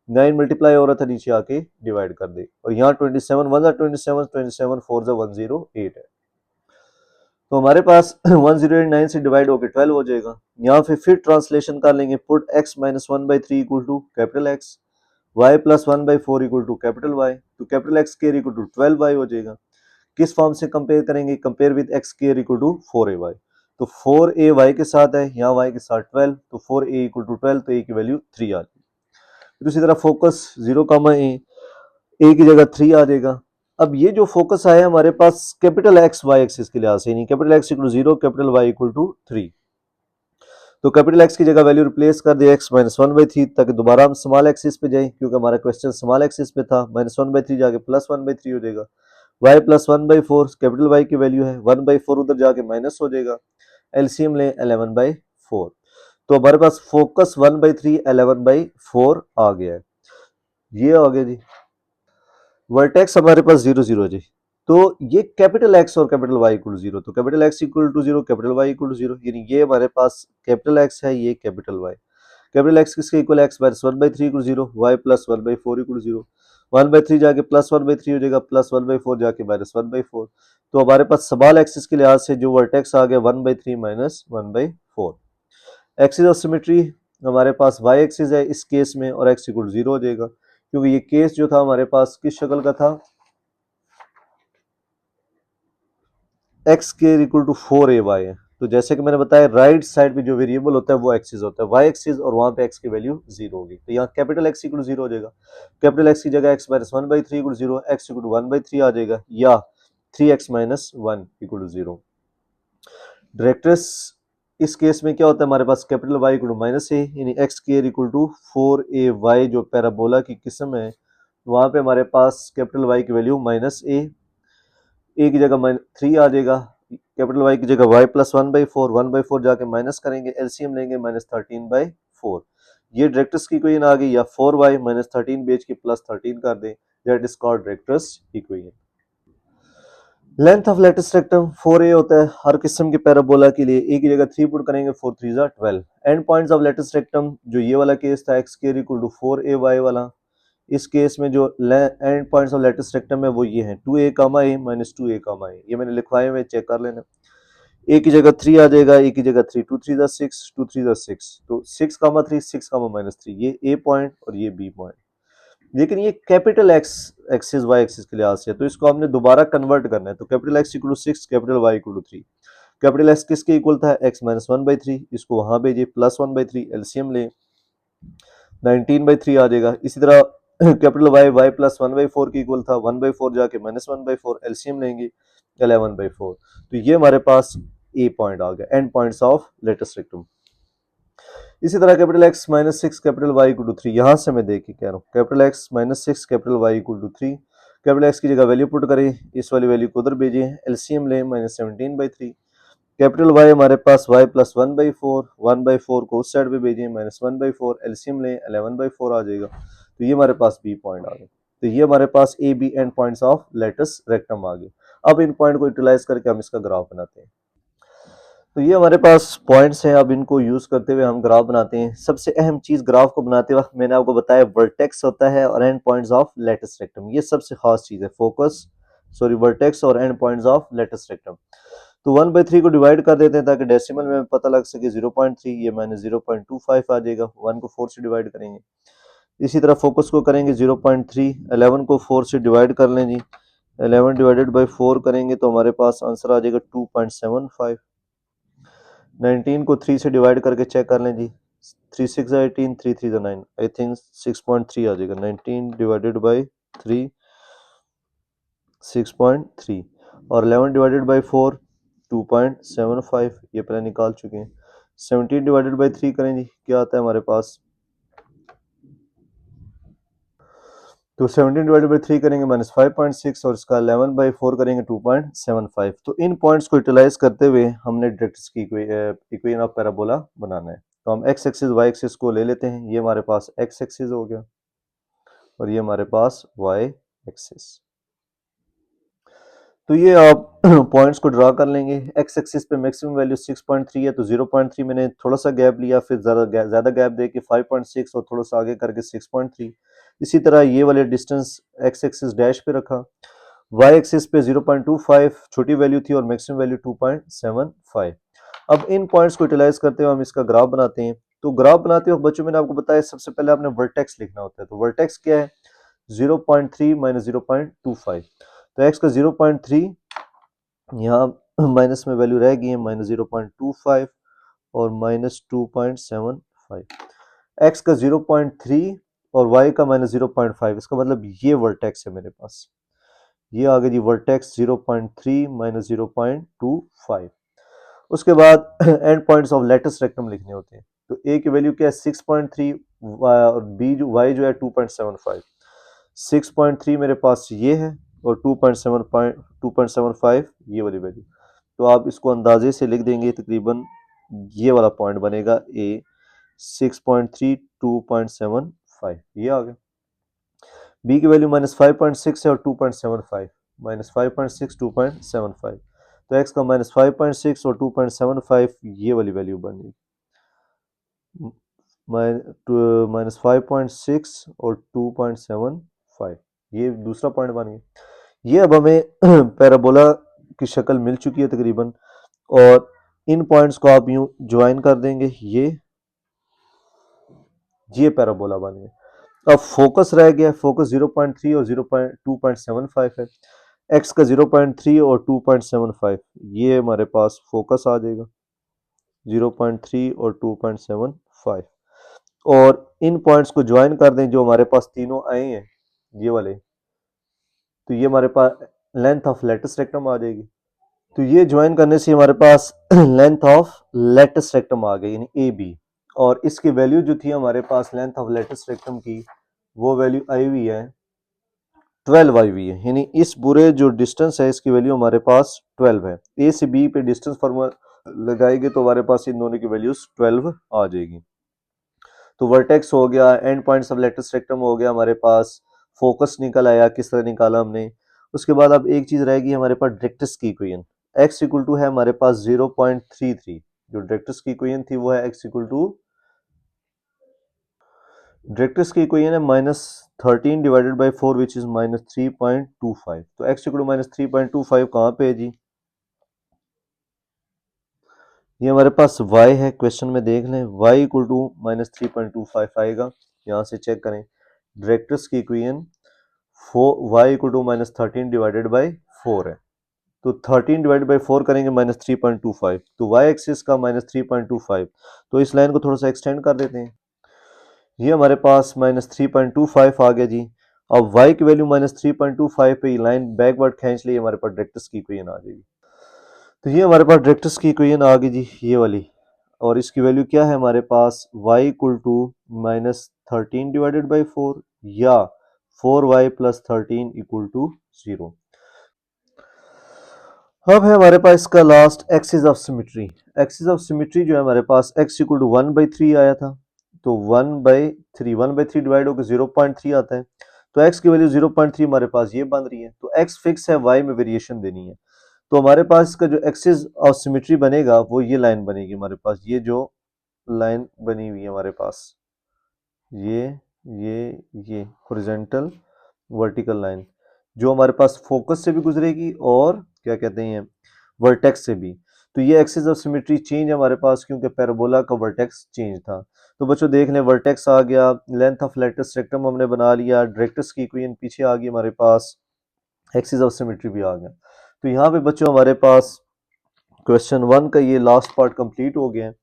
9 मल्टीप्लाई हो रहा था, नीचे आके डिवाइड कर दे, और यहाँ 27 1 = 27, 27 4 = 108 है, तो हमारे पास 1089 से डिवाइड होकर 12 हो जाएगा। यहाँ फिर ट्रांसलेशन कर लेंगे, put x -1/3 equal to capital X, y + 1/4 equal to capital Y, तो capital X square equal to 12y हो जाएगा। किस फॉर्म से कंपेयर करेंगे, compare with x square equal to 4ay, तो 4ay के साथ है, यहाँ y के साथ 12, तो 4a इक्वल टू 12, तो a की वैल्यू 3 आ जाएगी। फिर उसी तरह फोकस 0, a की जगह 3 आ जाएगा। अब ये जो फोकस आया हमारे पास कैपिटल एक्स वाई एक्सिस के लिहाज से, यानी capital x equal to 0, capital Y equal to 3, तो कैपिटल एक्स की जगह वैल्यू रिप्लेस कर दे x minus one by three, ताकि दोबारा हम स्मॉल एक्सिस पे जाएं, क्योंकि हमारा क्वेश्चन स्मॉल एक्सिस पे था। माइनस वन बाई थ्री जाके प्लस वन बाई थ्री हो जाएगा। Y plus one by four capital Y की वैल्यू है, वन बाई फोर उधर जाके माइनस हो जाएगा। एलसीएम लें 11 बाई फोर, तो हमारे पास focus 1 by three 11 by four आ गया है। ये आ गया जी। वर्टेक्स हमारे पास जीरो जीरो जी। तो ये कैपिटल एक्स और कैपिटल वाई इक्वल जीरो, तो capital x equal to zero, capital Y equal to zero, यानी ये हमारे पास कैपिटल एक्स है, ये कैपिटल वाई। कैपिटल एक्स किसके equal, X minus one by three equal zero, Y plus one by four equal zero. One by three जाके plus one by three हो जाएगा, प्लस वन बाई फोर जाके minus one by four. तो हमारे पास small axis के लिहाज से जो वर्टेक्स आ गया one by three minus one by four. Axis of symmetry हमारे पास वाई एक्सिस है इस केस में, और एक्स इक्वल जीरो हो जाएगा, क्योंकि ये केस जो था हमारे पास किस शक्ल का था, एक्स के equal to four A Y है। तो जैसे कि मैंने बताया राइट साइड पे जो वेरिएबल होता है वो एक्सिस होता है, वाई एक्सिस, और वहां पे एक्स की वैल्यू जीरो होगी, तो यहाँ कैपिटल एक्स इक्वल जीरो हो जाएगा। कैपिटल एक्स की जगह x minus one by three equal zero, x equal one by three आ जाएगा, या three x minus one equal to zero. Directrix इस केस में क्या होता है, हमारे पास capital Y equal to minus a, यानी x square equal to four A y जो पैराबोला की किस्म है, वहां पे हमारे पास कैपिटल वाई की वैल्यू माइनस ए की जगह थ्री आ जाएगा, कैपिटल वाई की जगह Y plus one by four जाके माइनस करेंगे, एलसीएम लेंगे माइनस थर्टीन बाई फोर। ये डायरेक्ट्रिक्स की इक्वेशन आ गई, या फोर वाई माइनस थर्टीन बेच के प्लस थर्टीन कर दें, that is called directrix equation. Length of latus rectum 4a होता है हर किस्म के पैराबोला के लिए, ए की जगह थ्री पुट करेंगे, फोर थ्री जा 12। End points of latus rectum जो ये वाला केस था x square equal to four A y वाला, इस केस में जो end points of latus rectum है वो ये हैं, two a comma a minus two a comma a, ये मैंने लिखवाए हुए, चेक कर लेना। ए की जगह थ्री आ जाएगा, ए की जगह थ्री, टू थ्री जा सिक्स, टू थ्री जा सिक्स, तो six comma three, six comma minus three, ये ए पॉइंट और ये बी पॉइंट। लेकिन ये capital X axis Y axis के लिहाज से, तो इसको हमने दोबारा कन्वर्ट करना है, तो capital x equal to six, capital Y equal to three. Capital x किसके इक्वल था, X minus one by three, इसको वहां भेजिए plus one by three, LCM ले 19 बाई थ्री आ जाएगा। इसी तरह capital Y Y plus one by four की इक्वल था, वन बाई फोर जाके minus one by four, LCM लेंगे 11 बाई फोर। तो ये हमारे पास ए पॉइंट आ गया, end points of latest rectum. इसी तरह capital X minus six capital Y equal to three, यहां से मैं देख के कह रहा हूँ, capital X minus six capital Y equal to three. Capital x की जगह वैल्यू पुट करें, इस वाली वैल्यू को उधर भेजिए, एलसीएम लें minus seventeen by three. Capital y हमारे पास y plus one by four को उस साइड पे भेजिए, minus one by four, LCM लें 11 बाई फोर आ जाएगा। तो ये हमारे पास बी पॉइंट आ गया। तो ये हमारे पास a b end points of latest rectum आ गए। अब इन पॉइंट को यूटिलाइज करके हम इसका ग्राफ बनाते हैं। तो ये हमारे पास पॉइंट्स हैं, अब इनको यूज करते हुए हम ग्राफ बनाते हैं। सबसे अहम चीज ग्राफ को बनाते वक्त मैंने आपको बताया वर्टेक्स होता है और end points of latest rectum, ये सबसे खास चीज है, फोकस सॉरी वर्टेक्स और end points of latus rectum. तो वन बाई थ्री को डिवाइड कर देते हैं ताकि डेसिमल में पता लग सके, 0.3 ये माइनस 0.25 आ जाएगा, वन को फोर से डिवाइड करेंगे। इसी तरह फोकस को करेंगे 0.3, 11 को फोर से डिवाइड कर लें जी, 11 डिवाइडेड बाई फोर करेंगे तो हमारे पास आंसर आ जाएगा 2.75। 19 को 3 से डिवाइड करके चेक कर लें जी, 3 6 18, 3 3 9, आई थिंक 6.3 आ जाएगा। 19 डिवाइडेड बाई 3 6.3, और 11 डिवाइडेड बाई 4 2.75, ये पहले निकाल चुके हैं। 17 डिवाइडेड बाई 3 करें जी, क्या आता है हमारे पास, तो 17 डिवाइडेड बाई 3 करेंगे माइनस 5.6, और इसका 11 बाई 4 करेंगे 2.75। तो इन पॉइंट्स को यूटिलाइज करते हुए हमने डायरेक्ट्रिक्स की इक्वेशन ऑफ पैराबोला बनाना है। तो हम एक्स एक्सिस वाई एक्सिस को ले लेते हैं, ये हमारे पास एक्स एक्सिस हो गया और ये हमारे पास वाई एक्सिस। तो ये आप पॉइंट्स को ड्रा कर लेंगे। एक्स एक्सिस पे मैक्सिमम वैल्यू 6.3 है, तो 0.3 मैंने थोड़ा सा गैप लिया, फिर ज़्यादा गैप दे के 5.6 और थोड़ा सा आगे करके 6.3। इसी तरह ये वाले डिस्टेंस एक्स एक्सिस डैश पे रखा। वाई एक्सिस पे 0.25 छोटी वैल्यू थी और मैक्सिमम वैल्यू 2.75। अब इन पॉइंट्स को यूटिलाइज करते हुए हम इसका ग्राफ बनाते हैं। तो ग्राफ बनाते हुए बच्चों मैंने आपको बताया सबसे पहले आपने वर्टेक्स लिखना होता है। तो वर्टेक्स क्या है, 0.3 माइनस 0.25, तो एक्स का 0.3 यहाँ माइनस में वैल्यू रह गई है माइनस 0.25 और माइनस 2.75। एक्स का 0.3 और वाई का माइनस 0.5, इसका मतलब ये वर्टेक्स है मेरे पास, ये आ गया जी वर्टेक्स 0.3 माइनस 0.25। उसके बाद and points of latus rectum लिखने होते हैं। तो ए की वैल्यू क्या है 6.3 और बी जो वाई जो है 2.75। 6.3 मेरे पास ये है और 2.75 ये वाली वैल्यू। तो आप इसको अंदाजे से लिख देंगे, तकरीबन ये वाला पॉइंट बनेगा ए 6.3 2.75 ये आ गया। बी की वैल्यू -5.6 है और 2.75 -5.6 2.75। तो एक्स का -5.6 और 2.75 ये वाली वैल्यू बनेगी -5.6 और 2.75 ये दूसरा पॉइंट बन गया। ये अब हमें पैराबोला की शक्ल मिल चुकी है तकरीबन, और इन पॉइंट्स को आप यूं ज्वाइन कर देंगे, ये पैराबोला बन गया। अब फोकस रह गया, फोकस 0.3 और 2.75 है। एक्स का 0.3 और 2.75 ये हमारे पास फोकस आ जाएगा 0.3 और 2.75, और इन पॉइंट्स को ज्वाइन कर दें जो हमारे पास तीनों आए हैं ये वाले, तो ये हमारे पास लेंथ ऑफ लेटेस्ट रेक्टम आ जाएगी। तो ये ज्वाइन करने से हमारे पास लेंथ ऑफ लेटेस्ट रेक्टम आ गई, यानी ए बी, और इसकी वैल्यू जो थी हमारे पास लेंथ ऑफ लेटेस्ट रेक्टम की, वो वैल्यू आई हुई है 12 आई हुई है, यानी इस पूरे जो डिस्टेंस है इसकी वैल्यू हमारे पास 12 है। ए से बी पे डिस्टेंस फार्मूला लगाएंगे तो हमारे पास इन दोनों की वैल्यूज 12 आ जाएगी। तो वर्टेक्स हो गया, end points of latus rectum हो गया हमारे पास, फोकस निकल आया, किस तरह निकाला हमने। उसके बाद अब एक चीज रहेगी हमारे पास डायरेक्ट्रिक्स की इक्वेशन। x इक्वल टू है हमारे पास 0.33, जो डायरेक्ट्रिक्स की इक्वेशन थी वो है x इक्वल टू, डायरेक्ट्रिक्स की इक्वेशन है -13 डिवाइडेड बाई 4 विच इज -3.25। तो x इक्वल टू -3.25 कहाँ पे है जी, ये हमारे पास y है, क्वेश्चन में देख लें y इक्वल टू -3.25 आएगा, यहाँ से चेक करें। डायरेक्ट्रिक्स की equation y equal to -13 divided by 4 है, तो 13 डिवाइड बाई 4 करेंगे -3.25, तो y एक्सिस का -3.25, तो इस लाइन को थोड़ा सा एक्सटेंड कर देते हैं, ये हमारे पास -3.25 आ गया जी। अब y की वैल्यू -3.25 पे लाइन बैकवर्ड खींच ली, हमारे पास डायरेक्ट्रिक्स की इक्वेशन आ जाएगी। तो ये हमारे पास डायरेक्ट्रिक्स की इक्वेशन आ गई जी, ये वाली, और इसकी वैल्यू क्या है हमारे पास y equal to -13 divided by 4 या 4y + 13 इक्वल टू 0। अब है हमारे पास इसका last axis of symmetry. Axis of symmetry जो है हमारे पास x इक्वल टू 1/3 आया था, तो 1/3 डिवाइड होकर 0.3 आता है, तो x की वैल्यू 0.3 हमारे पास ये बन रही है। तो x फिक्स है, y में वेरिएशन देनी है, तो हमारे पास इसका जो एक्सिस ऑफ सिमेट्री बनेगा वो ये लाइन बनेगी हमारे पास, ये जो लाइन बनी हुई है हमारे पास, ये हॉरिजॉन्टल वर्टिकल लाइन, जो हमारे पास फोकस से भी गुजरेगी और क्या कहते हैं वर्टेक्स से भी। तो ये एक्सिस ऑफ सिमेट्री चेंज है हमारे पास, क्योंकि पैराबोला का वर्टेक्स चेंज था। तो बच्चों देख लें, वर्टेक्स आ गया, लेंथ ऑफ लेटेस्ट रेक्टम हमने बना लिया, डायरेक्ट्रिक्स की इक्वेशन पीछे आ गई हमारे पास, एक्सिस ऑफ सिमेट्री भी आ गया। तो यहाँ पे बच्चों हमारे पास क्वेश्चन 1 का ये लास्ट पार्ट कंप्लीट हो गया है।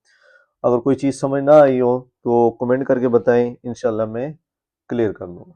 अगर कोई चीज़ समझ ना आई हो तो कमेंट करके बताएं, इंशाल्लाह मैं क्लियर कर दूँगा।